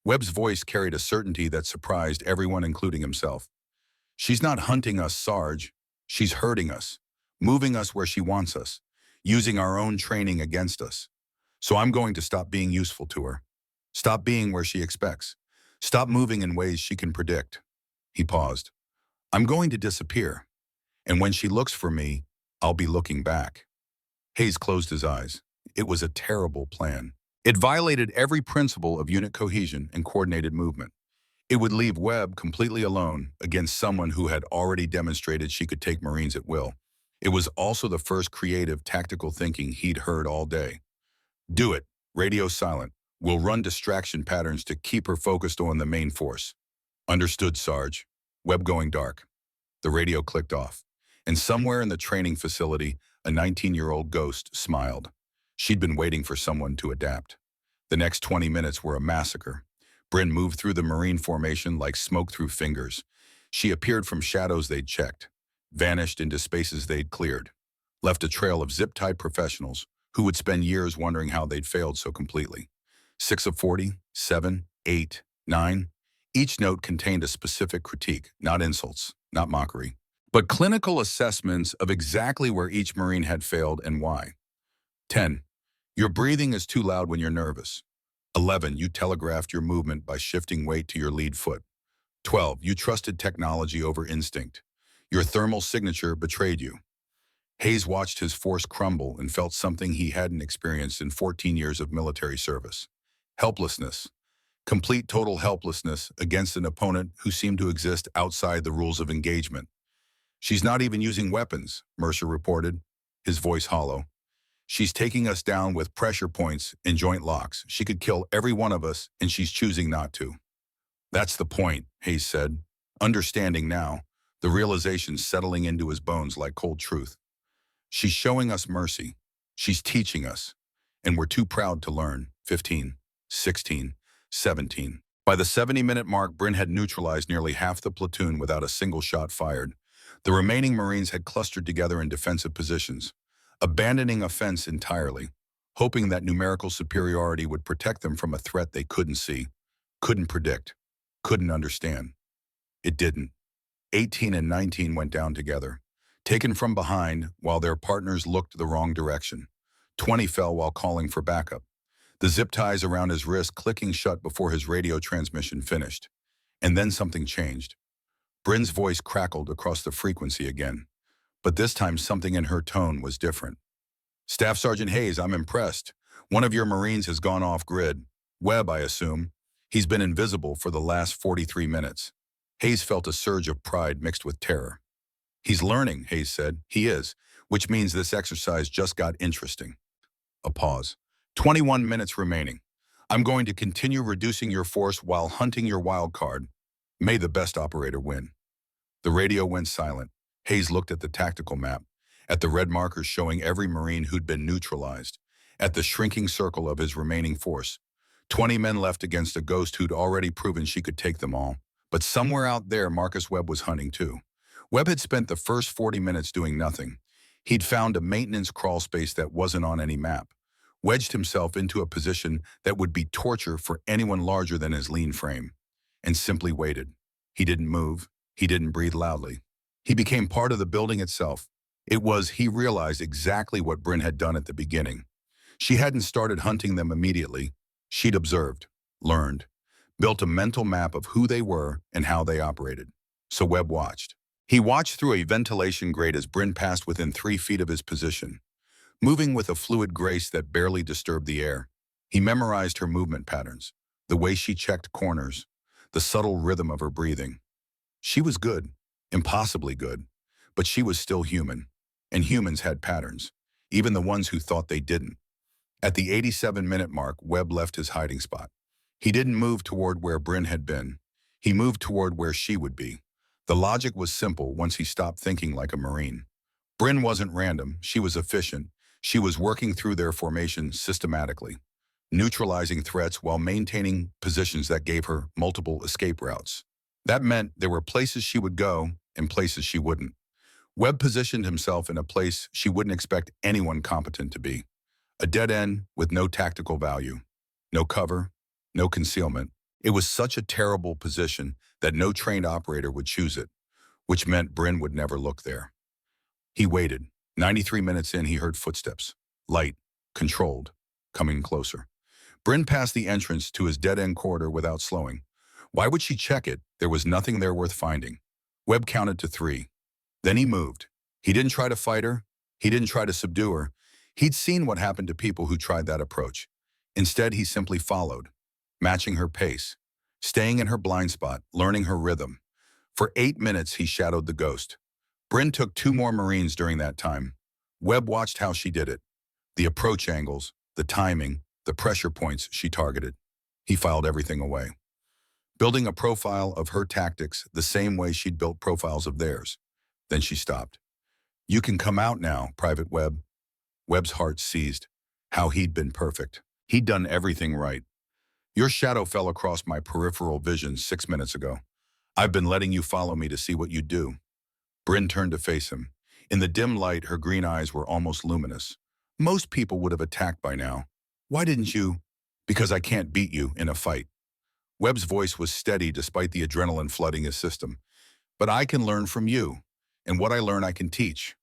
Webb's voice carried a certainty that surprised everyone, including himself. She's not hunting us, Sarge. She's hurting us, moving us where she wants us, using our own training against us. So I'm going to stop being useful to her. Stop being where she expects. Stop moving in ways she can predict. He paused. I'm going to disappear. And when she looks for me, I'll be looking back. Hayes closed his eyes. It was a terrible plan. It violated every principle of unit cohesion and coordinated movement. It would leave Webb completely alone against someone who had already demonstrated she could take Marines at will. It was also the first creative, tactical thinking he'd heard all day. Do it. Radio silent. We'll run distraction patterns to keep her focused on the main force. Understood, Sarge. Webb going dark. The radio clicked off. And somewhere in the training facility, a 19-year-old ghost smiled. She'd been waiting for someone to adapt. The next 20 minutes were a massacre. Bryn moved through the Marine formation like smoke through fingers. She appeared from shadows they'd checked, vanished into spaces they'd cleared, left a trail of zip-tied professionals who would spend years wondering how they'd failed so completely. 6 of 40, 7, 8, 9. Each note contained a specific critique, not insults, not mockery, but clinical assessments of exactly where each Marine had failed and why. 10. Your breathing is too loud when you're nervous. 11. You telegraphed your movement by shifting weight to your lead foot. 12. You trusted technology over instinct. Your thermal signature betrayed you. Hayes watched his force crumble and felt something he hadn't experienced in 14 years of military service. Helplessness. Complete total helplessness against an opponent who seemed to exist outside the rules of engagement. She's not even using weapons, Mercer reported, his voice hollow. She's taking us down with pressure points and joint locks. She could kill every one of us, and she's choosing not to. That's the point, Hayes said. Understanding now, the realization settling into his bones like cold truth. She's showing us mercy. She's teaching us. And we're too proud to learn. 15, 16, 17. By the 70-minute mark, Bryn had neutralized nearly half the platoon without a single shot fired. The remaining Marines had clustered together in defensive positions, abandoning offense entirely, hoping that numerical superiority would protect them from a threat they couldn't see, couldn't predict, couldn't understand. It didn't. 18 and 19 went down together, taken from behind while their partners looked the wrong direction. 20 fell while calling for backup, the zip ties around his wrist clicking shut before his radio transmission finished. And then something changed. Bryn's voice crackled across the frequency again, but this time something in her tone was different. Staff Sergeant Hayes, I'm impressed. One of your Marines has gone off grid. Webb, I assume. He's been invisible for the last 43 minutes. Hayes felt a surge of pride mixed with terror. He's learning, Hayes said. He is, which means this exercise just got interesting. A pause. 21 minutes remaining. I'm going to continue reducing your force while hunting your wild card. May the best operator win. The radio went silent. Hayes looked at the tactical map, at the red markers showing every Marine who'd been neutralized, at the shrinking circle of his remaining force. 20 men left against a ghost who'd already proven she could take them all. But somewhere out there, Marcus Webb was hunting too. Webb had spent the first 40 minutes doing nothing. He'd found a maintenance crawl space that wasn't on any map, wedged himself into a position that would be torture for anyone larger than his lean frame, and simply waited. He didn't move. He didn't breathe loudly. He became part of the building itself. He realized exactly what Bryn had done at the beginning. She hadn't started hunting them immediately. She'd observed, learned, built a mental map of who they were and how they operated. So Webb watched. He watched through a ventilation grate as Bryn passed within 3 feet of his position, moving with a fluid grace that barely disturbed the air. He memorized her movement patterns, the way she checked corners, the subtle rhythm of her breathing. She was good, impossibly good, but she was still human, and humans had patterns, even the ones who thought they didn't. At the 87-minute mark, Webb left his hiding spot. He didn't move toward where Bryn had been. He moved toward where she would be. The logic was simple once he stopped thinking like a Marine. Bryn wasn't random. She was efficient. She was working through their formation systematically, neutralizing threats while maintaining positions that gave her multiple escape routes. That meant there were places she would go and places she wouldn't. Webb positioned himself in a place she wouldn't expect anyone competent to be. A dead end with no tactical value, no cover, no concealment. It was such a terrible position that no trained operator would choose it, which meant Bryn would never look there. He waited. 93 minutes in, he heard footsteps, light, controlled, coming closer. Bryn passed the entrance to his dead-end corridor without slowing. Why would she check it? There was nothing there worth finding. Webb counted to 3. Then he moved. He didn't try to fight her. He didn't try to subdue her. He'd seen what happened to people who tried that approach. Instead, he simply followed, matching her pace, staying in her blind spot, learning her rhythm. For 8 minutes, he shadowed the ghost. Bryn took 2 more Marines during that time. Webb watched how she did it. The approach angles, the timing, the pressure points she targeted. He filed everything away, building a profile of her tactics the same way she'd built profiles of theirs. Then she stopped. You can come out now, Private Webb. Webb's heart seized. How he'd been perfect. He'd done everything right. Your shadow fell across my peripheral vision 6 minutes ago. I've been letting you follow me to see what you'd do. Bryn turned to face him. In the dim light, her green eyes were almost luminous. Most people would have attacked by now. Why didn't you? Because I can't beat you in a fight. Webb's voice was steady despite the adrenaline flooding his system. But I can learn from you, and what I learn I can teach.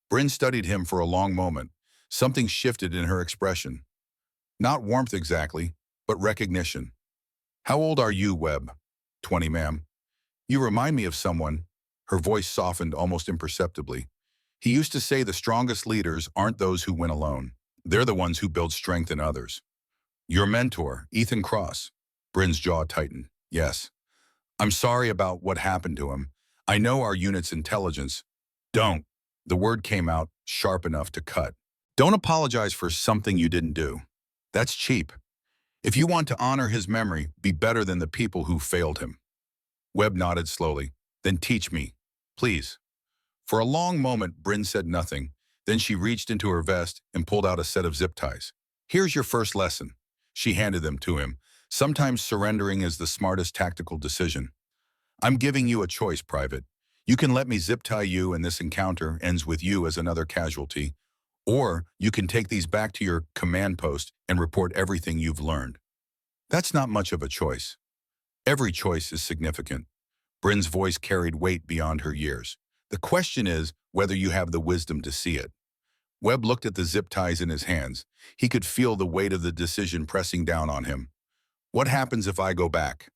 Bryn studied him for a long moment. Something shifted in her expression. Not warmth exactly, but recognition. How old are you, Webb? 20, ma'am. You remind me of someone. Her voice softened almost imperceptibly. He used to say the strongest leaders aren't those who win alone. They're the ones who build strength in others. Your mentor, Ethan Cross. Bryn's jaw tightened. Yes. I'm sorry about what happened to him. I know our unit's intelligence. Don't. The word came out sharp enough to cut. Don't apologize for something you didn't do. That's cheap. If you want to honor his memory, be better than the people who failed him. Webb nodded slowly. Then teach me, please. For a long moment, Bryn said nothing. Then she reached into her vest and pulled out a set of zip ties. Here's your first lesson. She handed them to him. Sometimes surrendering is the smartest tactical decision. I'm giving you a choice, Private. You can let me zip tie you and this encounter ends with you as another casualty, or you can take these back to your command post and report everything you've learned. That's not much of a choice. Every choice is significant. Bryn's voice carried weight beyond her years. The question is whether you have the wisdom to see it. Webb looked at the zip ties in his hands. He could feel the weight of the decision pressing down on him. What happens if I go back?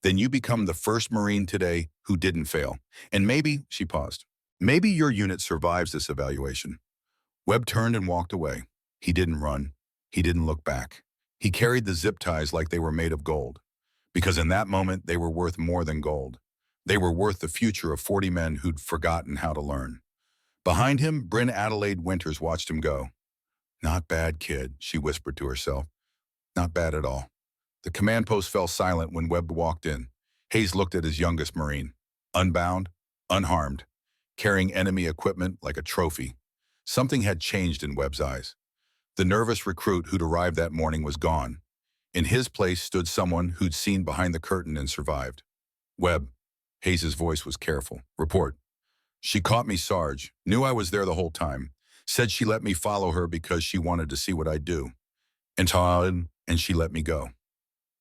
Then you become the first Marine today who didn't fail. And maybe, she paused, maybe your unit survives this evaluation. Webb turned and walked away. He didn't run. He didn't look back. He carried the zip ties like they were made of gold. Because in that moment, they were worth more than gold. They were worth the future of 40 men who'd forgotten how to learn. Behind him, Bryn Adelaide Winters watched him go. Not bad, kid, she whispered to herself. Not bad at all. The command post fell silent when Webb walked in. Hayes looked at his youngest Marine, unbound, unharmed, carrying enemy equipment like a trophy. Something had changed in Webb's eyes. The nervous recruit who'd arrived that morning was gone. In his place stood someone who'd seen behind the curtain and survived. Webb. Hayes's voice was careful. Report. She caught me, Sarge. Knew I was there the whole time. Said she let me follow her because she wanted to see what I'd do. And she let me go.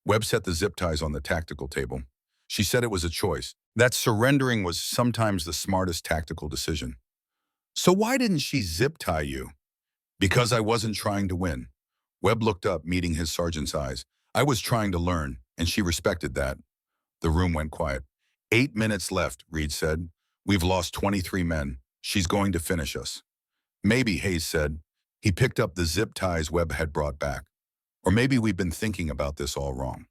Webb set the zip ties on the tactical table. She said it was a choice. That surrendering was sometimes the smartest tactical decision. So why didn't she zip tie you? Because I wasn't trying to win. Webb looked up, meeting his sergeant's eyes. I was trying to learn, and she respected that. The room went quiet. 8 minutes left, Reed said. We've lost 23 men. She's going to finish us. Maybe, Hayes said. He picked up the zip ties Webb had brought back. Or maybe we've been thinking about this all wrong.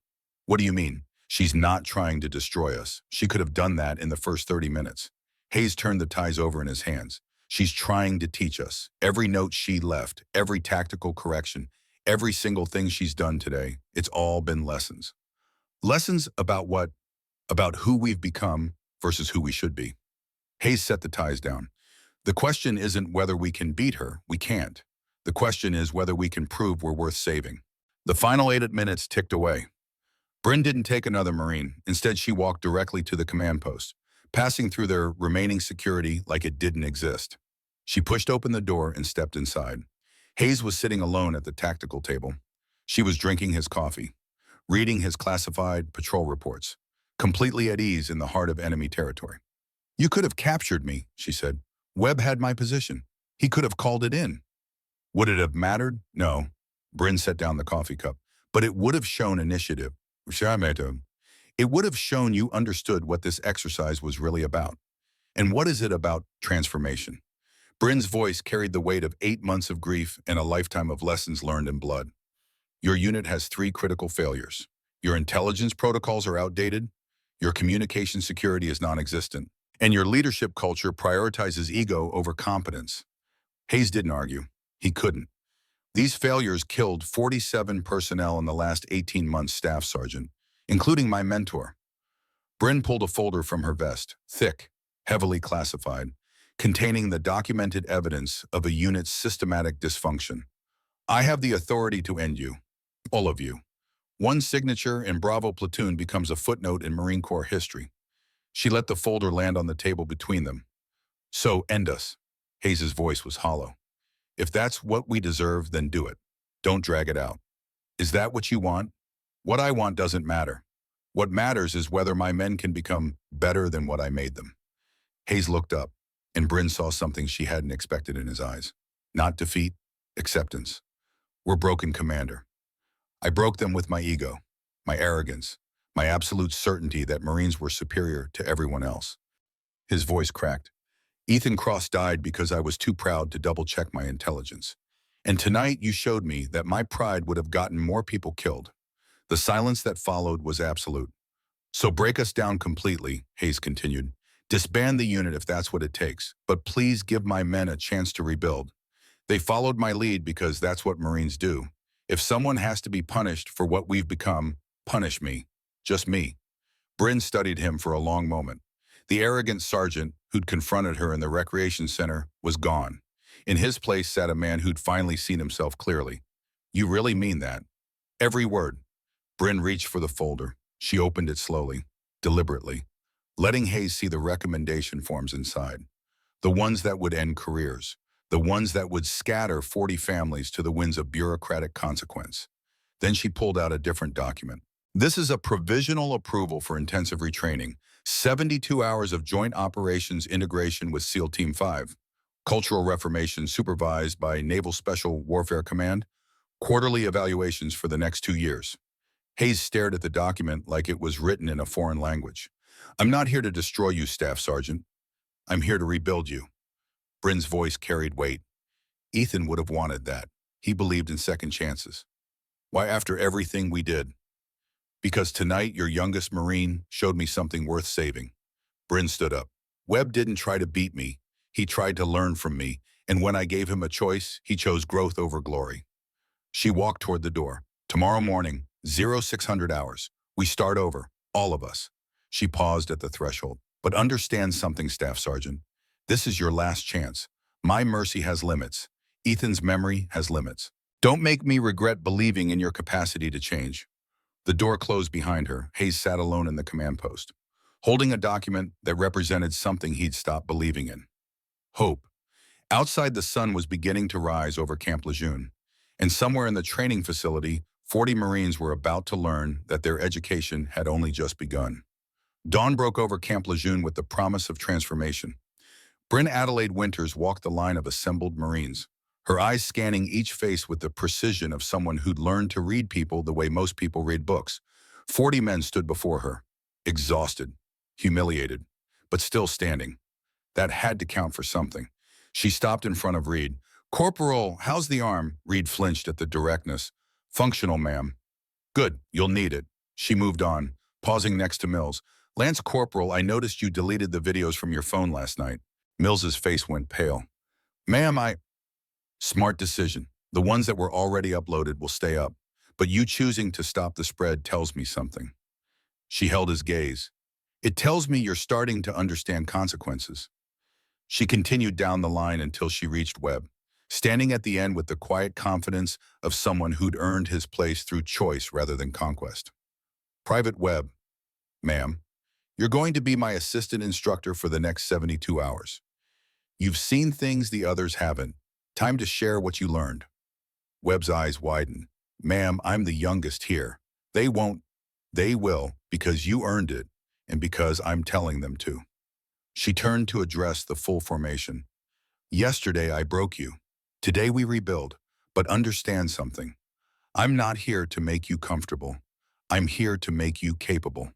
What do you mean? She's not trying to destroy us. She could have done that in the first 30 minutes. Hayes turned the ties over in his hands. She's trying to teach us. Every note she left, every tactical correction, every single thing she's done today, it's all been lessons. Lessons about what? About who we've become versus who we should be. Hayes set the ties down. The question isn't whether we can beat her. We can't. The question is whether we can prove we're worth saving. The final 8 minutes ticked away. Bryn didn't take another Marine. Instead, she walked directly to the command post, passing through their remaining security like it didn't exist. She pushed open the door and stepped inside. Hayes was sitting alone at the tactical table. She was drinking his coffee, reading his classified patrol reports, completely at ease in the heart of enemy territory. You could have captured me, she said. Webb had my position. He could have called it in. Would it have mattered? No. Bryn set down the coffee cup. But it would have shown initiative. It would have shown you understood what this exercise was really about. And what is it about transformation? Bryn's voice carried the weight of 8 months of grief and a lifetime of lessons learned in blood. Your unit has 3 critical failures. Your intelligence protocols are outdated, your communication security is non-existent, and your leadership culture prioritizes ego over competence. Hayes didn't argue. He couldn't. These failures killed 47 personnel in the last 18 months, Staff Sergeant, including my mentor. Bryn pulled a folder from her vest, thick, heavily classified, containing the documented evidence of a unit's systematic dysfunction. I have the authority to end you, all of you. One signature in Bravo platoon becomes a footnote in Marine Corps history. She let the folder land on the table between them. So end us. Hayes's voice was hollow. If that's what we deserve, then do it. Don't drag it out. Is that what you want? What I want doesn't matter. What matters is whether my men can become better than what I made them. Hayes looked up, and Bryn saw something she hadn't expected in his eyes. Not defeat, acceptance. We're broken, Commander. I broke them with my ego, my arrogance, my absolute certainty that Marines were superior to everyone else. His voice cracked. Ethan Cross died because I was too proud to double-check my intelligence. And tonight you showed me that my pride would have gotten more people killed. The silence that followed was absolute. So break us down completely, Hayes continued. Disband the unit if that's what it takes, but please give my men a chance to rebuild. They followed my lead because that's what Marines do. If someone has to be punished for what we've become, punish me. Just me. Bryn studied him for a long moment. The arrogant sergeant who'd confronted her in the recreation center was gone. In his place sat a man who'd finally seen himself clearly. You really mean that? Every word. Bryn reached for the folder. She opened it slowly, deliberately, letting Hayes see the recommendation forms inside. The ones that would end careers. The ones that would scatter 40 families to the winds of bureaucratic consequence. Then she pulled out a different document. This is a provisional approval for intensive retraining, 72 hours of joint operations integration with SEAL Team 5, cultural reformation supervised by Naval Special Warfare Command, quarterly evaluations for the next 2 years. Hayes stared at the document like it was written in a foreign language. I'm not here to destroy you, Staff Sergeant. I'm here to rebuild you. Bryn's voice carried weight. Ethan would have wanted that. He believed in second chances. Why, after everything we did? Because tonight your youngest Marine showed me something worth saving. Bryn stood up. Webb didn't try to beat me. He tried to learn from me, and when I gave him a choice, he chose growth over glory. She walked toward the door. Tomorrow morning, 0600 hours. We start over, all of us. She paused at the threshold. But understand something, Staff Sergeant. This is your last chance. My mercy has limits. Ethan's memory has limits. Don't make me regret believing in your capacity to change. The door closed behind her. Hayes sat alone in the command post, holding a document that represented something he'd stopped believing in. Hope. Outside, the sun was beginning to rise over Camp Lejeune, and somewhere in the training facility, 40 Marines were about to learn that their education had only just begun. Dawn broke over Camp Lejeune with the promise of transformation. Bryn Adelaide Winters walked the line of assembled Marines, her eyes scanning each face with the precision of someone who'd learned to read people the way most people read books. 40 men stood before her, exhausted, humiliated, but still standing. That had to count for something. She stopped in front of Reed. Corporal, how's the arm? Reed flinched at the directness. Functional, ma'am. Good, you'll need it. She moved on, pausing next to Mills. Lance Corporal, I noticed you deleted the videos from your phone last night. Mills's face went pale. Ma'am, Smart decision. The ones that were already uploaded will stay up, but you choosing to stop the spread tells me something. She held his gaze. It tells me you're starting to understand consequences. She continued down the line until she reached Webb, standing at the end with the quiet confidence of someone who'd earned his place through choice rather than conquest. Private Webb, ma'am, you're going to be my assistant instructor for the next 72 hours. You've seen things the others haven't. Time to share what you learned. Webb's eyes widened. Ma'am, I'm the youngest here. They won't. They will, because you earned it, and because I'm telling them to. She turned to address the full formation. Yesterday I broke you. Today we rebuild. But understand something. I'm not here to make you comfortable. I'm here to make you capable.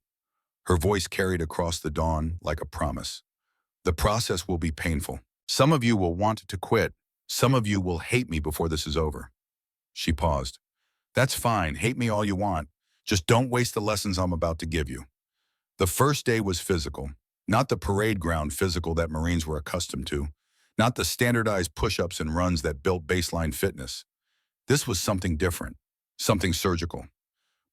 Her voice carried across the dawn like a promise. The process will be painful. Some of you will want to quit. Some of you will hate me before this is over. She paused. That's fine. Hate me all you want. Just don't waste the lessons I'm about to give you. The first day was physical. Not the parade ground physical that Marines were accustomed to. Not the standardized push-ups and runs that built baseline fitness. This was something different. Something surgical.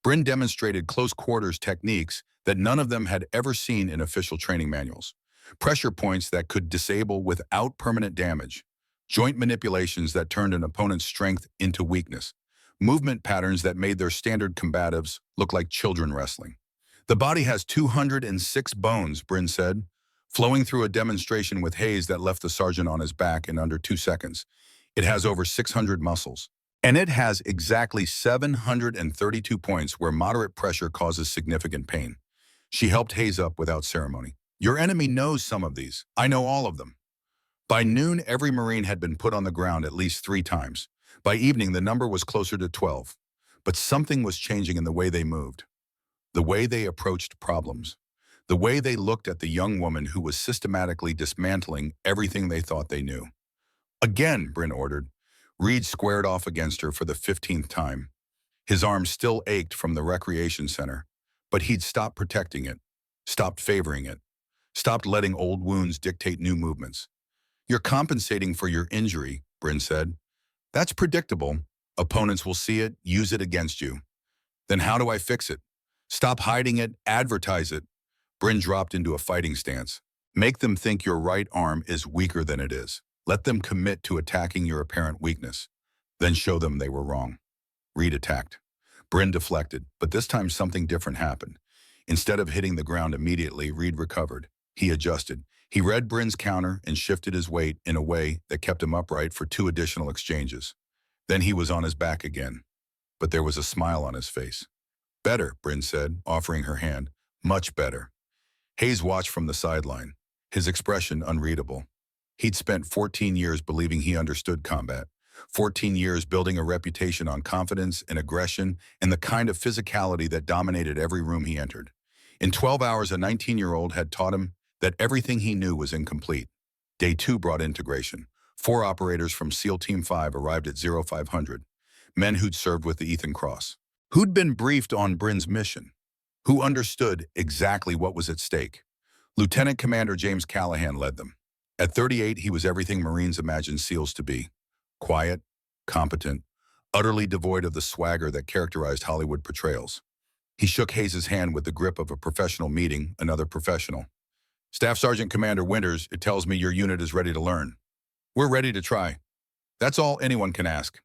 Bryn demonstrated close quarters techniques that none of them had ever seen in official training manuals. Pressure points that could disable without permanent damage. Joint manipulations that turned an opponent's strength into weakness. Movement patterns that made their standard combatives look like children wrestling. The body has 206 bones, Bryn said, flowing through a demonstration with Hayes that left the sergeant on his back in under 2 seconds. It has over 600 muscles. And it has exactly 732 points where moderate pressure causes significant pain. She helped Hayes up without ceremony. Your enemy knows some of these. I know all of them. By noon, every Marine had been put on the ground at least 3 times. By evening, the number was closer to 12. But something was changing in the way they moved. The way they approached problems. The way they looked at the young woman who was systematically dismantling everything they thought they knew. Again, Bryn ordered. Reed squared off against her for the 15th time. His arm still ached from the recreation center, but he'd stopped protecting it, stopped favoring it, stopped letting old wounds dictate new movements. You're compensating for your injury, Bryn said. That's predictable. Opponents will see it, use it against you. Then how do I fix it? Stop hiding it, advertise it. Bryn dropped into a fighting stance. Make them think your right arm is weaker than it is. Let them commit to attacking your apparent weakness. Then show them they were wrong. Reed attacked. Bryn deflected, but this time something different happened. Instead of hitting the ground immediately, Reed recovered. He adjusted. He read Bryn's counter and shifted his weight in a way that kept him upright for 2 additional exchanges. Then he was on his back again, but there was a smile on his face. Better, Bryn said, offering her hand. Much better. Hayes watched from the sideline, his expression unreadable. He'd spent 14 years believing he understood combat, 14 years building a reputation on confidence and aggression and the kind of physicality that dominated every room he entered. In 12 hours, a 19-year-old had taught him that everything he knew was incomplete. Day 2 brought integration. 4 operators from SEAL Team 5 arrived at 0500, men who'd served with the Ethan Cross, who'd been briefed on Bryn's mission, who understood exactly what was at stake. Lieutenant Commander James Callahan led them. At 38, he was everything Marines imagined SEALs to be. Quiet, competent, utterly devoid of the swagger that characterized Hollywood portrayals. He shook Hayes' hand with the grip of a professional meeting another professional. Staff Sergeant Commander Winters, it tells me your unit is ready to learn. We're ready to try. That's all anyone can ask.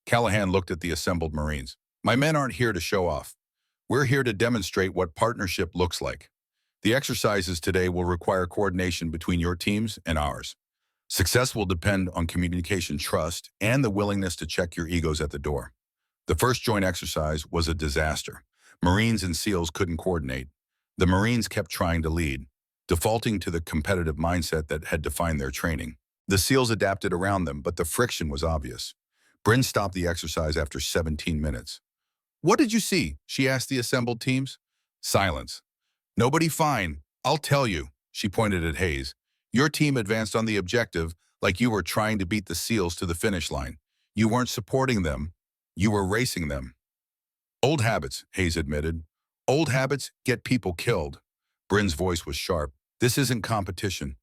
Callahan looked at the assembled Marines. My men aren't here to show off. We're here to demonstrate what partnership looks like. The exercises today will require coordination between your teams and ours. Success will depend on communication trust and the willingness to check your egos at the door. The first joint exercise was a disaster. Marines and SEALs couldn't coordinate. The Marines kept trying to lead, defaulting to the competitive mindset that had defined their training. The SEALs adapted around them, but the friction was obvious. Bryn stopped the exercise after 17 minutes. What did you see? She asked the assembled teams. Silence. Nobody fine. I'll tell you, she pointed at Hayes. Your team advanced on the objective like you were trying to beat the SEALs to the finish line. You weren't supporting them. You were racing them. Old habits, Hayes admitted. Old habits get people killed. Bryn's voice was sharp. This isn't competition.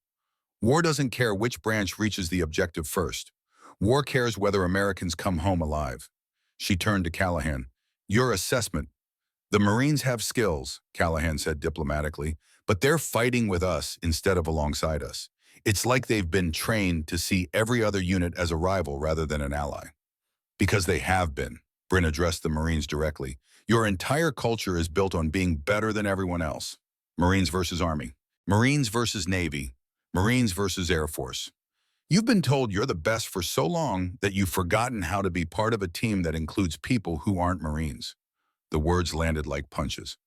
War doesn't care which branch reaches the objective first. War cares whether Americans come home alive. She turned to Callahan. Your assessment. The Marines have skills, Callahan said diplomatically, but they're fighting with us instead of alongside us. It's like they've been trained to see every other unit as a rival rather than an ally. Because they have been, Bryn addressed the Marines directly. Your entire culture is built on being better than everyone else. Marines versus Army. Marines versus Navy. Marines versus Air Force. You've been told you're the best for so long that you've forgotten how to be part of a team that includes people who aren't Marines. The words landed like punches.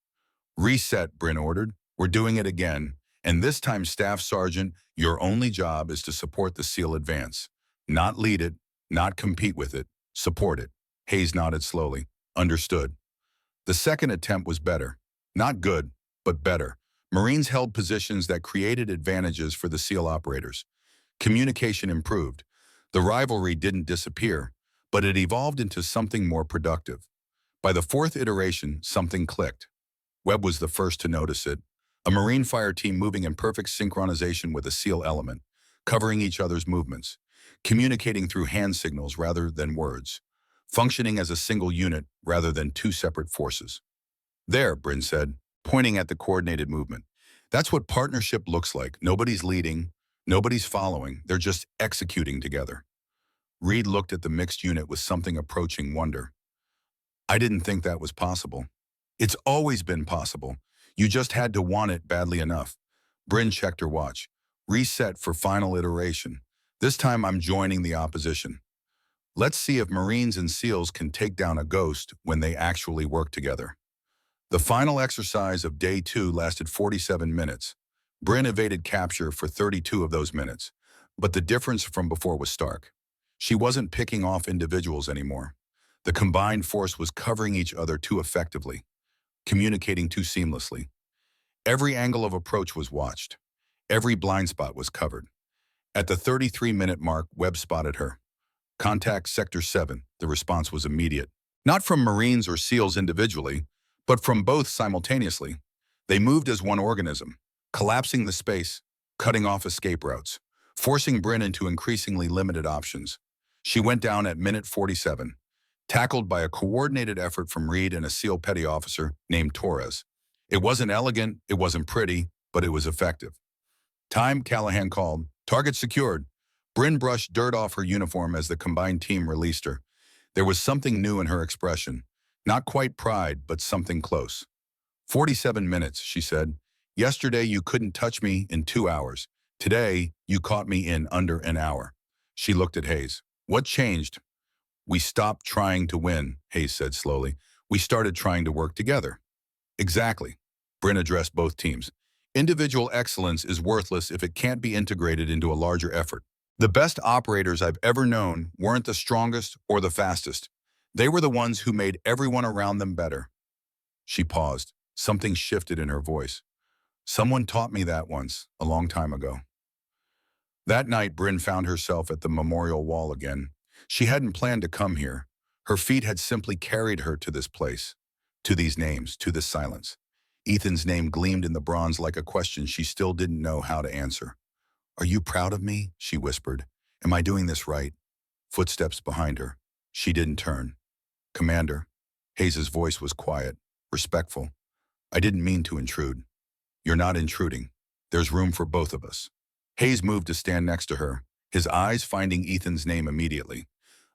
Reset, Bryn ordered. We're doing it again. And this time, Staff Sergeant, your only job is to support the SEAL advance. Not lead it, not compete with it, support it. Hayes nodded slowly. Understood. The second attempt was better. Not good, but better. Marines held positions that created advantages for the SEAL operators. Communication improved. The rivalry didn't disappear, but it evolved into something more productive. By the 4th iteration, something clicked. Webb was the first to notice it. A Marine fire team moving in perfect synchronization with a SEAL element, covering each other's movements, communicating through hand signals rather than words, functioning as a single unit rather than 2 separate forces. There, Bryn said, pointing at the coordinated movement. That's what partnership looks like. Nobody's leading, nobody's following, they're just executing together. Reed looked at the mixed unit with something approaching wonder. I didn't think that was possible. It's always been possible. You just had to want it badly enough. Bryn checked her watch. Reset for final iteration. This time I'm joining the opposition. Let's see if Marines and SEALs can take down a ghost when they actually work together. The final exercise of Day 2 lasted 47 minutes. Bryn evaded capture for 32 of those minutes, but the difference from before was stark. She wasn't picking off individuals anymore. The combined force was covering each other too effectively, communicating too seamlessly. Every angle of approach was watched. Every blind spot was covered. At the 33-minute mark, Webb spotted her. Contact Sector 7. The response was immediate. Not from Marines or SEALs individually, but from both simultaneously. They moved as one organism, collapsing the space, cutting off escape routes, forcing Bryn into increasingly limited options. She went down at minute 47. tackled by a coordinated effort from Reed and a SEAL petty officer named Torres. It wasn't elegant, it wasn't pretty, but it was effective. Time, Callahan called. Target secured. Bryn brushed dirt off her uniform as the combined team released her. There was something new in her expression. Not quite pride, but something close. 47 minutes, she said. Yesterday you couldn't touch me in 2 hours. Today, you caught me in under an hour. She looked at Hayes. What changed? We stopped trying to win, Hayes said slowly. We started trying to work together. Exactly. Bryn addressed both teams. Individual excellence is worthless if it can't be integrated into a larger effort. The best operators I've ever known weren't the strongest or the fastest. They were the ones who made everyone around them better. She paused. Something shifted in her voice. Someone taught me that once, a long time ago. That night, Bryn found herself at the memorial wall again. She hadn't planned to come here. Her feet had simply carried her to this place, to these names, to this silence. Ethan's name gleamed in the bronze like a question she still didn't know how to answer. Are you proud of me? She whispered. Am I doing this right? Footsteps behind her. She didn't turn. Commander. Hayes' voice was quiet, respectful. I didn't mean to intrude. You're not intruding. There's room for both of us. Hayes moved to stand next to her, his eyes finding Ethan's name immediately.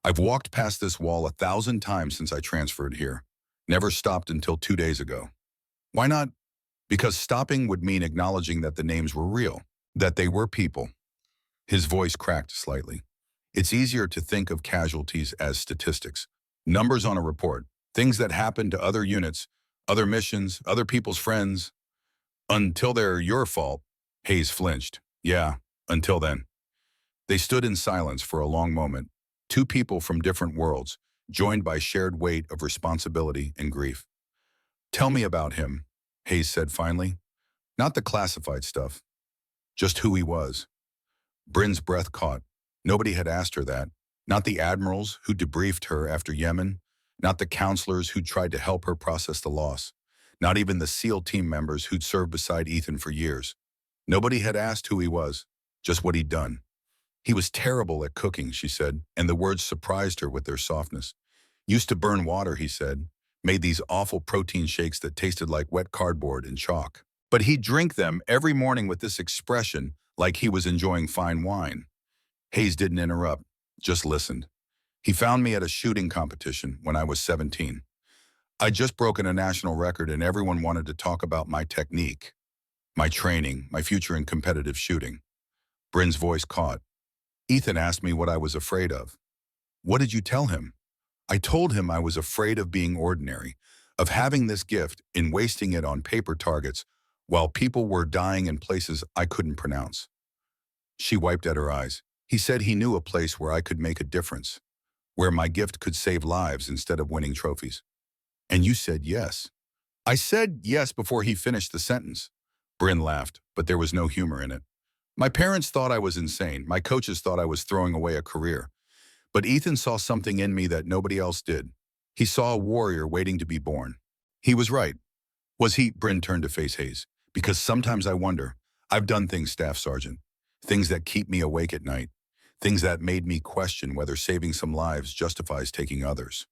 I've walked past this wall 1,000 times since I transferred here. Never stopped until 2 days ago. Why not? Because stopping would mean acknowledging that the names were real, that they were people. His voice cracked slightly. It's easier to think of casualties as statistics, numbers on a report, things that happen to other units, other missions, other people's friends. Until they're your fault, Hayes flinched. Yeah, until then. They stood in silence for a long moment, two people from different worlds, joined by shared weight of responsibility and grief. Tell me about him, Hayes said finally. Not the classified stuff, just who he was. Bryn's breath caught. Nobody had asked her that. Not the admirals who debriefed her after Yemen, not the counselors who tried to help her process the loss, not even the SEAL team members who'd served beside Ethan for years. Nobody had asked who he was, just what he'd done. He was terrible at cooking, she said, and the words surprised her with their softness. Used to burn water, he said, made these awful protein shakes that tasted like wet cardboard and chalk. But he'd drink them every morning with this expression, like he was enjoying fine wine. Hayes didn't interrupt, just listened. He found me at a shooting competition when I was 17. I'd just broken a national record and everyone wanted to talk about my technique, my training, my future in competitive shooting. Bryn's voice caught. Ethan asked me what I was afraid of. What did you tell him? I told him I was afraid of being ordinary, of having this gift and wasting it on paper targets while people were dying in places I couldn't pronounce. She wiped at her eyes. He said he knew a place where I could make a difference, where my gift could save lives instead of winning trophies. And you said yes. I said yes before he finished the sentence. Bryn laughed, but there was no humor in it. My parents thought I was insane. My coaches thought I was throwing away a career. But Ethan saw something in me that nobody else did. He saw a warrior waiting to be born. He was right. Was he? Bryn turned to face Hayes. Because sometimes I wonder. I've done things, Staff Sergeant. Things that keep me awake at night. Things that made me question whether saving some lives justifies taking others.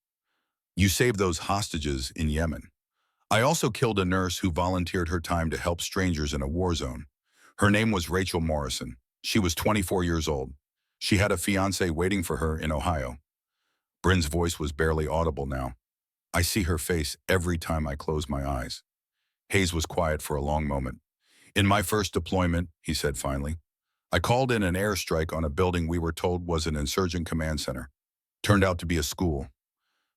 You saved those hostages in Yemen. I also killed a nurse who volunteered her time to help strangers in a war zone. Her name was Rachel Morrison. She was 24 years old. She had a fiancé waiting for her in Ohio. Bryn's voice was barely audible now. I see her face every time I close my eyes. Hayes was quiet for a long moment. In my first deployment, he said finally, I called in an airstrike on a building we were told was an insurgent command center. Turned out to be a school.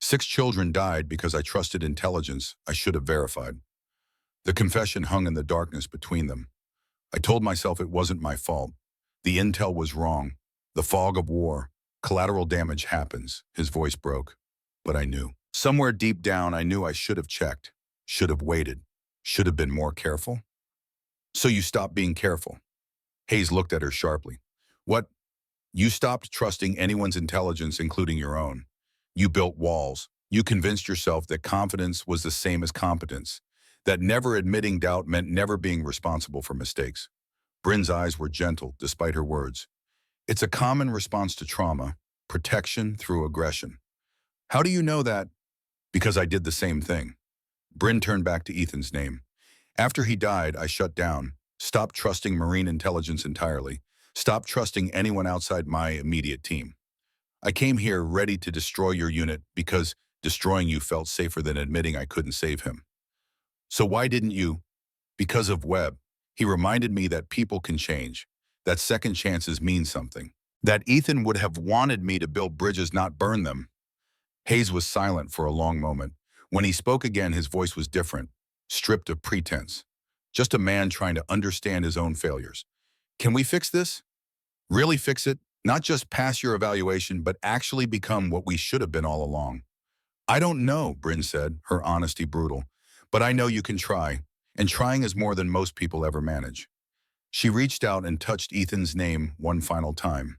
6 children died because I trusted intelligence I should have verified. The confession hung in the darkness between them. I told myself it wasn't my fault. The intel was wrong. The fog of war. Collateral damage happens. His voice broke. But I knew. Somewhere deep down, I knew I should have checked. Should have waited. Should have been more careful. So you stopped being careful. Hayes looked at her sharply. What? You stopped trusting anyone's intelligence, including your own. You built walls. You convinced yourself that confidence was the same as competence, that never admitting doubt meant never being responsible for mistakes. Bryn's eyes were gentle, despite her words. It's a common response to trauma, protection through aggression. How do you know that? Because I did the same thing. Bryn turned back to Ethan's name. After he died, I shut down, stopped trusting Marine intelligence entirely, stopped trusting anyone outside my immediate team. I came here ready to destroy your unit because destroying you felt safer than admitting I couldn't save him. So why didn't you? Because of Webb. He reminded me that people can change, that second chances mean something, that Ethan would have wanted me to build bridges, not burn them. Hayes was silent for a long moment. When he spoke again, his voice was different, stripped of pretense. Just a man trying to understand his own failures. Can we fix this? Really fix it? Not just pass your evaluation, but actually become what we should have been all along. I don't know, Bryn said, her honesty brutal. But I know you can try, and trying is more than most people ever manage. She reached out and touched Ethan's name one final time.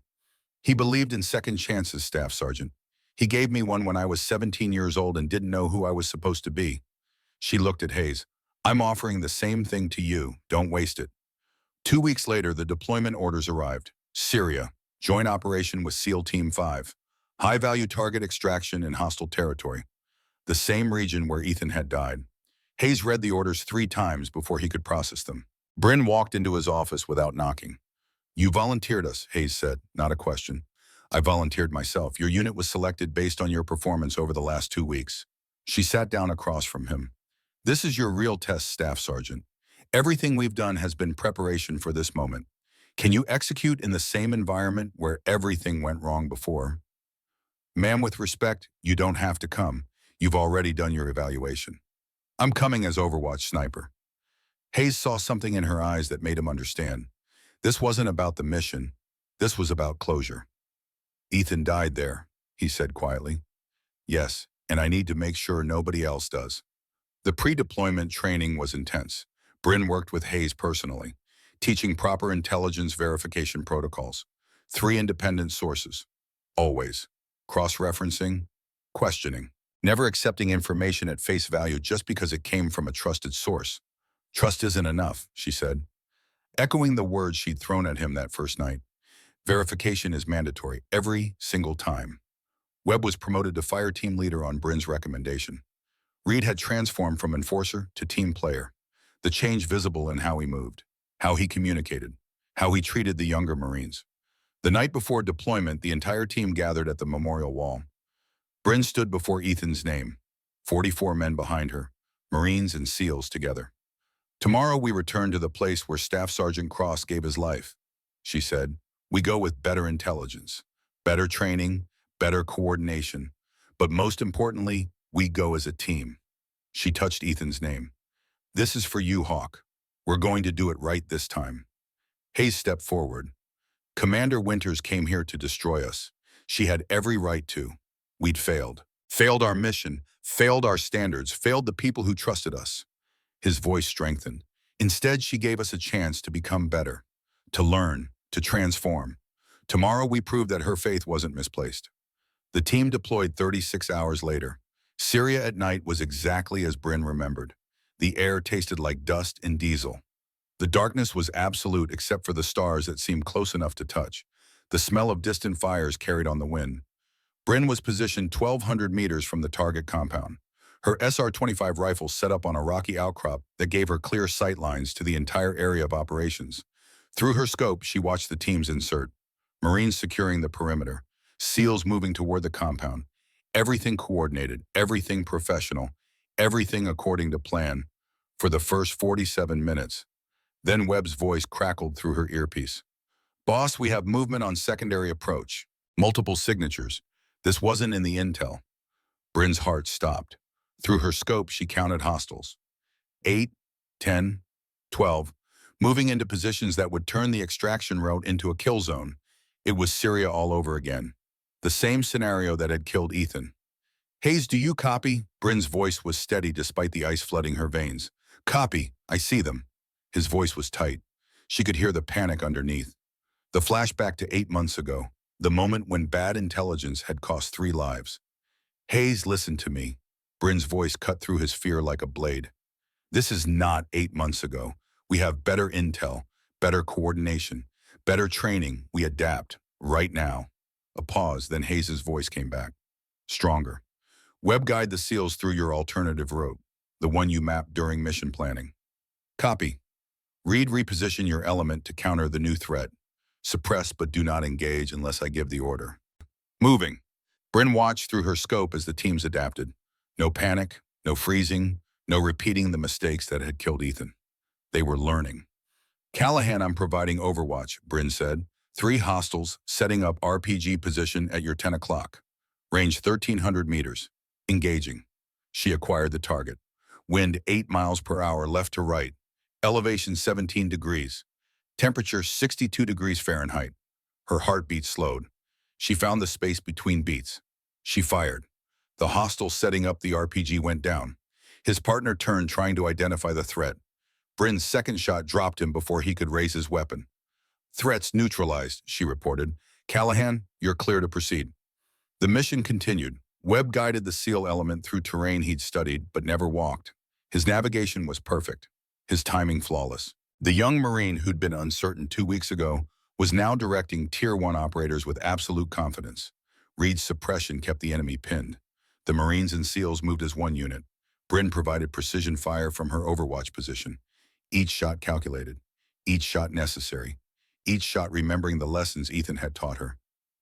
He believed in second chances, Staff Sergeant. He gave me one when I was 17 years old and didn't know who I was supposed to be. She looked at Hayes. I'm offering the same thing to you. Don't waste it. 2 weeks later, the deployment orders arrived. Syria, joint operation with SEAL Team 5. High-value target extraction in hostile territory. The same region where Ethan had died. Hayes read the orders 3 times before he could process them. Bryn walked into his office without knocking. You volunteered us, Hayes said, not a question. I volunteered myself. Your unit was selected based on your performance over the last 2 weeks. She sat down across from him. This is your real test, Staff Sergeant. Everything we've done has been preparation for this moment. Can you execute in the same environment where everything went wrong before? Ma'am, with respect, you don't have to come. You've already done your evaluation. I'm coming as Overwatch sniper. Hayes saw something in her eyes that made him understand. This wasn't about the mission. This was about closure. Ethan died there, he said quietly. Yes, and I need to make sure nobody else does. The pre-deployment training was intense. Bryn worked with Hayes personally, teaching proper intelligence verification protocols. 3 independent sources. Always. Cross-referencing, questioning. Never accepting information at face value just because it came from a trusted source. Trust isn't enough, she said, echoing the words she'd thrown at him that first night. Verification is mandatory every single time. Webb was promoted to fire team leader on Bryn's recommendation. Reed had transformed from enforcer to team player. The change visible in how he moved, how he communicated, how he treated the younger Marines. The night before deployment, the entire team gathered at the memorial wall. Bryn stood before Ethan's name, 44 men behind her, Marines and SEALs together. Tomorrow we return to the place where Staff Sergeant Cross gave his life, she said. We go with better intelligence, better training, better coordination, but most importantly, we go as a team. She touched Ethan's name. This is for you, Hawk. We're going to do it right this time. Hayes stepped forward. Commander Winters came here to destroy us. She had every right to. We'd failed. Failed our mission, failed our standards, failed the people who trusted us. His voice strengthened. Instead, she gave us a chance to become better, to learn, to transform. Tomorrow we proved that her faith wasn't misplaced. The team deployed 36 hours later. Syria at night was exactly as Bryn remembered. The air tasted like dust and diesel. The darkness was absolute except for the stars that seemed close enough to touch. The smell of distant fires carried on the wind. Bryn was positioned 1,200 meters from the target compound. Her SR-25 rifle set up on a rocky outcrop that gave her clear sight lines to the entire area of operations. Through her scope, she watched the teams insert. Marines securing the perimeter. SEALs moving toward the compound. Everything coordinated, everything professional, everything according to plan. For the first 47 minutes. Then Webb's voice crackled through her earpiece. Boss, we have movement on secondary approach. Multiple signatures. This wasn't in the intel. Bryn's heart stopped. Through her scope, she counted hostiles. 8, 10, 12, moving into positions that would turn the extraction route into a kill zone. It was Syria all over again. The same scenario that had killed Ethan. Hayes, do you copy? Bryn's voice was steady despite the ice flooding her veins. Copy, I see them. His voice was tight. She could hear the panic underneath. The flashback to 8 months ago, the moment when bad intelligence had cost 3 lives. Hayes, listen to me. Bryn's voice cut through his fear like a blade. This is not 8 months ago. We have better intel, better coordination, better training. We adapt, right now. A pause, then Hayes' voice came back. Stronger. Web guide the SEALs through your alternative route, the one you mapped during mission planning. Copy. Read reposition your element to counter the new threat. Suppress but do not engage unless I give the order. Moving. Bryn watched through her scope as the teams adapted. No panic, no freezing, no repeating the mistakes that had killed Ethan. They were learning. Callahan, I'm providing overwatch, Bryn said. 3 hostiles setting up RPG position at your 10 o'clock. Range 1,300 meters. Engaging. She acquired the target. Wind 8 miles per hour left to right. Elevation 17 degrees. Temperature 62 degrees Fahrenheit. Her heartbeat slowed. She found the space between beats. She fired. The hostile setting up the RPG went down. His partner turned, trying to identify the threat. Bryn's second shot dropped him before he could raise his weapon. Threats neutralized, she reported. Callahan, you're clear to proceed. The mission continued. Webb guided the SEAL element through terrain he'd studied but never walked. His navigation was perfect, his timing flawless. The young Marine who'd been uncertain 2 weeks ago was now directing Tier 1 operators with absolute confidence. Reed's suppression kept the enemy pinned. The Marines and SEALs moved as one unit. Bryn provided precision fire from her overwatch position. Each shot calculated, each shot necessary, each shot remembering the lessons Ethan had taught her.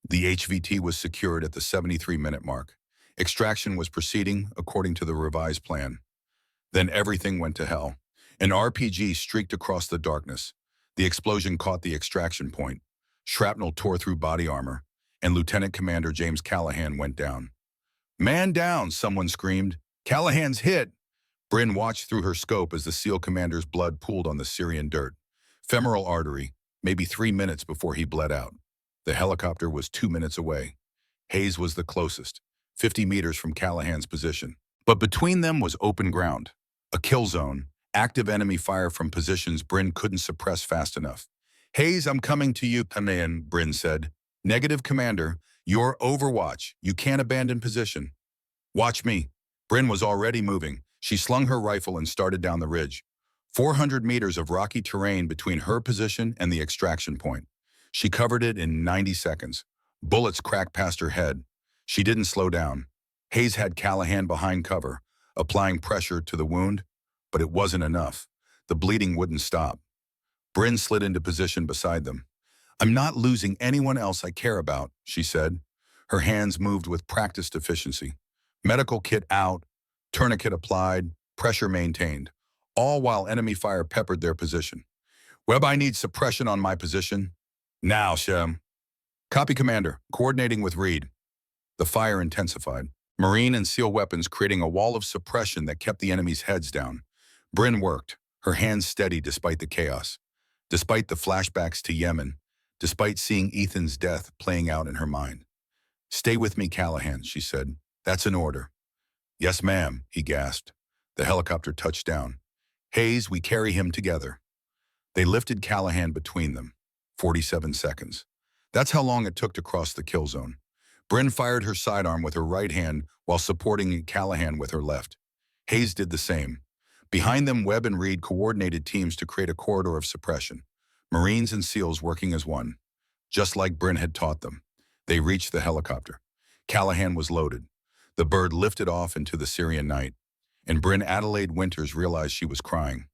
The HVT was secured at the 73-minute mark. Extraction was proceeding according to the revised plan. Then everything went to hell. An RPG streaked across the darkness. The explosion caught the extraction point. Shrapnel tore through body armor, and Lieutenant Commander James Callahan went down. Man down, someone screamed. Callahan's hit. Bryn watched through her scope as the SEAL commander's blood pooled on the Syrian dirt. Femoral artery, maybe 3 minutes before he bled out. The helicopter was 2 minutes away. Hayes was the closest, 50 meters from Callahan's position. But between them was open ground, a kill zone, active enemy fire from positions Bryn couldn't suppress fast enough. Hayes, I'm coming to you, come in, Bryn said. Negative, Commander. You're overwatch. You can't abandon position. Watch me. Bryn was already moving. She slung her rifle and started down the ridge. 400 meters of rocky terrain between her position and the extraction point. She covered it in 90 seconds. Bullets cracked past her head. She didn't slow down. Hayes had Callahan behind cover, applying pressure to the wound, but it wasn't enough. The bleeding wouldn't stop. Bryn slid into position beside them. I'm not losing anyone else I care about, she said. Her hands moved with practiced efficiency. Medical kit out, tourniquet applied, pressure maintained, all while enemy fire peppered their position. Webb, I need suppression on my position. Now, Shem. Copy, Commander, coordinating with Reed. The fire intensified. Marine and SEAL weapons creating a wall of suppression that kept the enemy's heads down. Bryn worked, her hands steady despite the chaos, despite the flashbacks to Yemen, despite seeing Ethan's death playing out in her mind. Stay with me, Callahan, she said. That's an order. Yes, ma'am, he gasped. The helicopter touched down. Hayes, we carry him together. They lifted Callahan between them. 47 seconds. That's how long it took to cross the kill zone. Bryn fired her sidearm with her right hand while supporting Callahan with her left. Hayes did the same. Behind them, Webb and Reed coordinated teams to create a corridor of suppression. Marines and SEALs working as one. Just like Bryn had taught them. They reached the helicopter. Callahan was loaded. The bird lifted off into the Syrian night, and Bryn Adelaide Winters realized she was crying.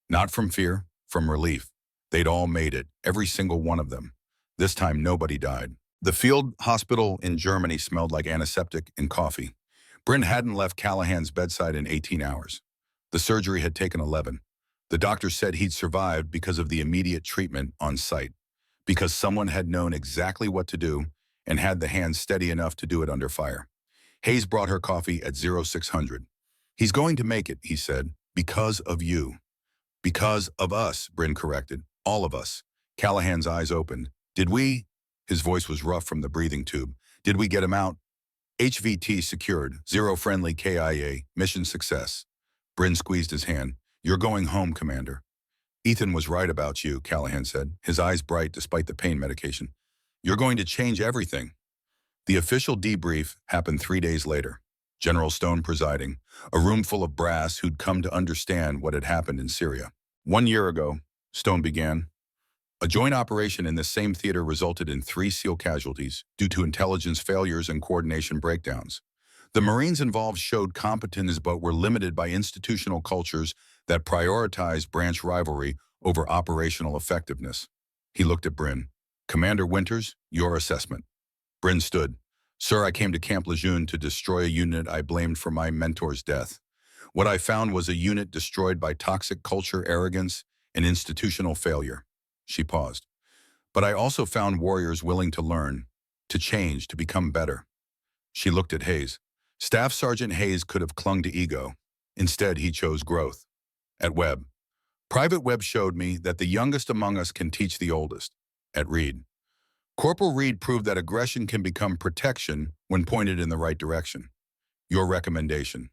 Not from fear, from relief. They'd all made it, every single one of them. This time, nobody died. The field hospital in Germany smelled like antiseptic and coffee. Bryn hadn't left Callahan's bedside in 18 hours. The surgery had taken 11. The doctor said he'd survived because of the immediate treatment on site, because someone had known exactly what to do and had the hands steady enough to do it under fire. Hayes brought her coffee at 0600. He's going to make it, he said, because of you. Because of us, Bryn corrected. All of us. Callahan's eyes opened. Did we? His voice was rough from the breathing tube. Did we get him out? HVT secured. 0 friendly KIA. Mission success. Bryn squeezed his hand. You're going home, Commander. Ethan was right about you, Callahan said, his eyes bright despite the pain medication. You're going to change everything. The official debrief happened 3 days later. General Stone presiding, a room full of brass who'd come to understand what had happened in Syria. 1 year ago, Stone began. A joint operation in this same theater resulted in 3 SEAL casualties due to intelligence failures and coordination breakdowns. The Marines involved showed competence but were limited by institutional cultures that prioritized branch rivalry over operational effectiveness. He looked at Bryn. Commander Winters, your assessment. Bryn stood. Sir, I came to Camp Lejeune to destroy a unit I blamed for my mentor's death. What I found was a unit destroyed by toxic culture, arrogance, and institutional failure. She paused. But I also found warriors willing to learn, to change, to become better. She looked at Hayes. Staff Sergeant Hayes could have clung to ego. Instead, he chose growth. At Webb, Private Webb showed me that the youngest among us can teach the oldest. At Reed, Corporal Reed proved that aggression can become protection when pointed in the right direction. Your recommendation.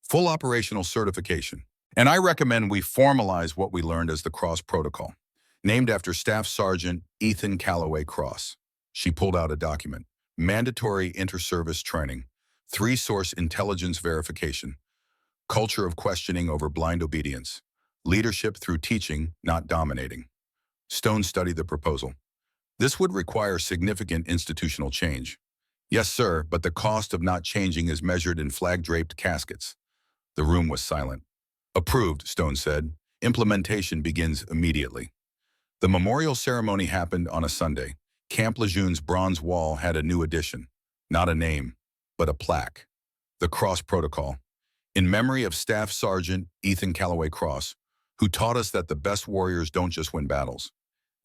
Full operational certification. And I recommend we formalize what we learned as the Cross Protocol, named after Staff Sergeant Ethan Calloway Cross. She pulled out a document. Mandatory inter-service training. 3-source intelligence verification. Culture of questioning over blind obedience. Leadership through teaching, not dominating. Stone studied the proposal. This would require significant institutional change. Yes, sir, but the cost of not changing is measured in flag-draped caskets. The room was silent. Approved, Stone said. Implementation begins immediately. The memorial ceremony happened on a Sunday. Camp Lejeune's bronze wall had a new addition. Not a name, but a plaque. The Cross Protocol. In memory of Staff Sergeant Ethan Calloway Cross, who taught us that the best warriors don't just win battles.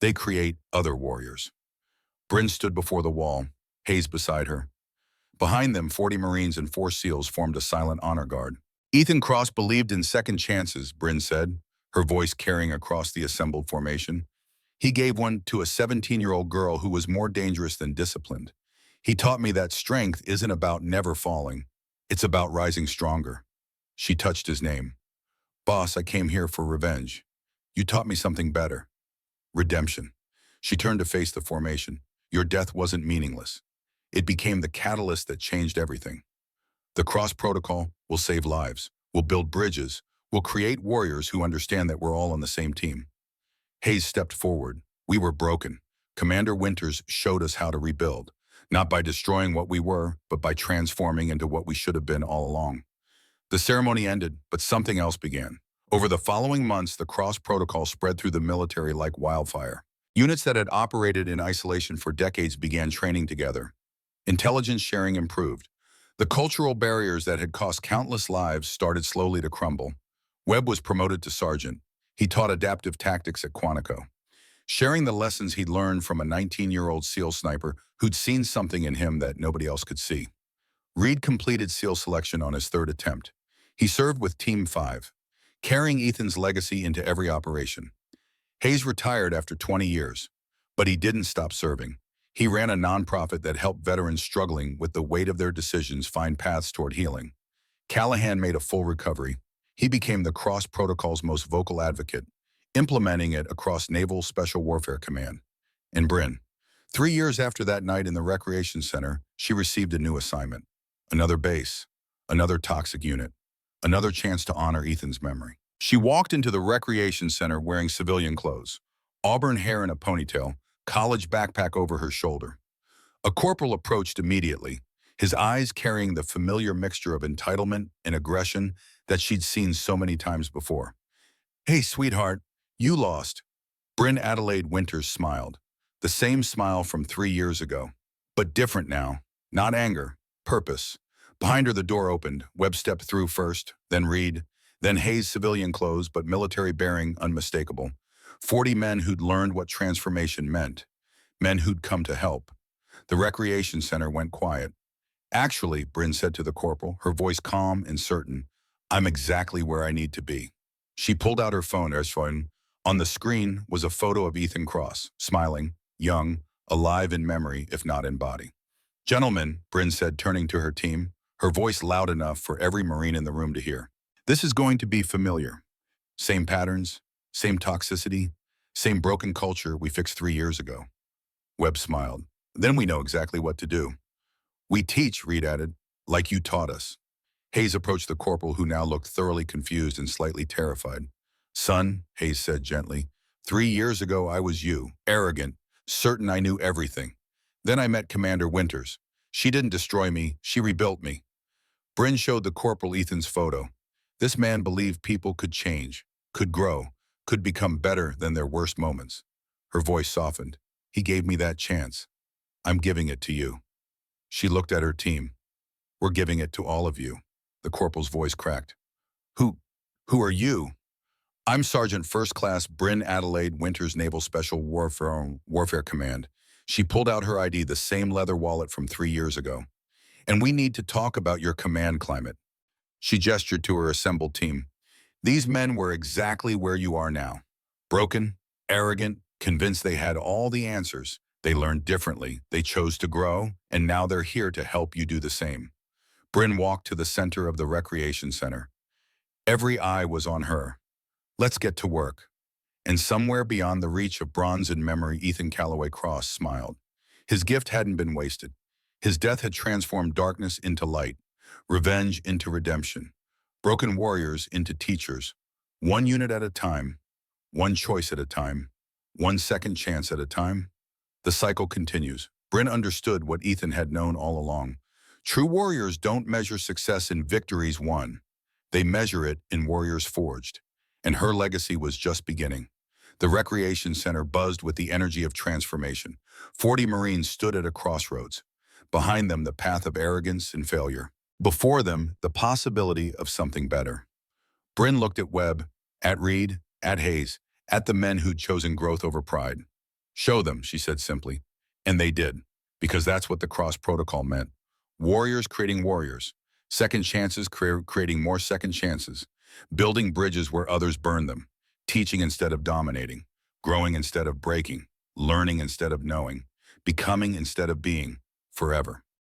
They create other warriors. Bryn stood before the wall, Hayes beside her. Behind them, 40 Marines and 4 SEALs formed a silent honor guard. Ethan Cross believed in second chances, Bryn said, her voice carrying across the assembled formation. He gave one to a 17-year-old girl who was more dangerous than disciplined. He taught me that strength isn't about never falling. It's about rising stronger. She touched his name. Boss, I came here for revenge. You taught me something better. Redemption. She turned to face the formation. Your death wasn't meaningless. It became the catalyst that changed everything. The Cross Protocol will save lives, will build bridges, will create warriors who understand that we're all on the same team. Hayes stepped forward. We were broken. Commander Winters showed us how to rebuild, not by destroying what we were, but by transforming into what we should have been all along. The ceremony ended, but something else began. Over the following months, the Cross Protocol spread through the military like wildfire. Units that had operated in isolation for decades began training together. Intelligence sharing improved. The cultural barriers that had cost countless lives started slowly to crumble. Webb was promoted to sergeant. He taught adaptive tactics at Quantico, sharing the lessons he'd learned from a 19-year-old SEAL sniper who'd seen something in him that nobody else could see. Reed completed SEAL selection on his 3rd attempt. He served with Team 5, carrying Ethan's legacy into every operation. Hayes retired after 20 years, but he didn't stop serving. He ran a nonprofit that helped veterans struggling with the weight of their decisions find paths toward healing. Callahan made a full recovery. He became the Cross Protocol's most vocal advocate, implementing it across Naval Special Warfare Command. And Bryn, 3 years after that night in the Recreation Center, she received a new assignment. Another base, another toxic unit, another chance to honor Ethan's memory. She walked into the Recreation Center wearing civilian clothes, auburn hair in a ponytail, college backpack over her shoulder. A corporal approached immediately, his eyes carrying the familiar mixture of entitlement and aggression that she'd seen so many times before. Hey, sweetheart, you lost. Bryn Adelaide Winters smiled, the same smile from 3 years ago, but different now, not anger, purpose. Behind her, the door opened. Webb stepped through first, then Reed, then Hayes, civilian clothes, but military bearing unmistakable. 40 men who'd learned what transformation meant, men who'd come to help. The Recreation Center went quiet. Actually, Bryn said to the corporal, her voice calm and certain, I'm exactly where I need to be. She pulled out her phone. On the screen was a photo of Ethan Cross, smiling, young, alive in memory, if not in body. Gentlemen, Bryn said, turning to her team, her voice loud enough for every Marine in the room to hear. This is going to be familiar. Same patterns, same toxicity, same broken culture we fixed 3 years ago. Webb smiled. Then we know exactly what to do. We teach, Reed added, like you taught us. Hayes approached the corporal, who now looked thoroughly confused and slightly terrified. Son, Hayes said gently, 3 years ago I was you, arrogant, certain I knew everything. Then I met Commander Winters. She didn't destroy me, she rebuilt me. Bryn showed the Corporal Ethan's photo. This man believed people could change, could grow, could become better than their worst moments. Her voice softened. He gave me that chance. I'm giving it to you. She looked at her team. We're giving it to all of you. The corporal's voice cracked. Who, who are you? I'm Sergeant First Class Bryn Adelaide Winters, Naval Special Warfare Command. She pulled out her ID, the same leather wallet from 3 years ago. And we need to talk about your command climate. She gestured to her assembled team. These men were exactly where you are now. Broken, arrogant, convinced they had all the answers. They learned differently. They chose to grow, and now they're here to help you do the same. Bryn walked to the center of the recreation center. Every eye was on her. Let's get to work. And somewhere beyond the reach of bronze in memory, Ethan Calloway Cross smiled. His gift hadn't been wasted. His death had transformed darkness into light, revenge into redemption, broken warriors into teachers, one unit at a time, one choice at a time, one second chance at a time. The cycle continues. Bryn understood what Ethan had known all along. True warriors don't measure success in victories won. They measure it in warriors forged. And her legacy was just beginning. The recreation center buzzed with the energy of transformation. 40 Marines stood at a crossroads. Behind them, the path of arrogance and failure. Before them, the possibility of something better. Bryn looked at Webb, at Reed, at Hayes, at the men who'd chosen growth over pride. Show them, she said simply. And they did, because that's what the cross protocol meant. Warriors creating warriors. Second chances creating more second chances. Building bridges where others burn them. Teaching instead of dominating. Growing instead of breaking. Learning instead of knowing. Becoming instead of being. Forever.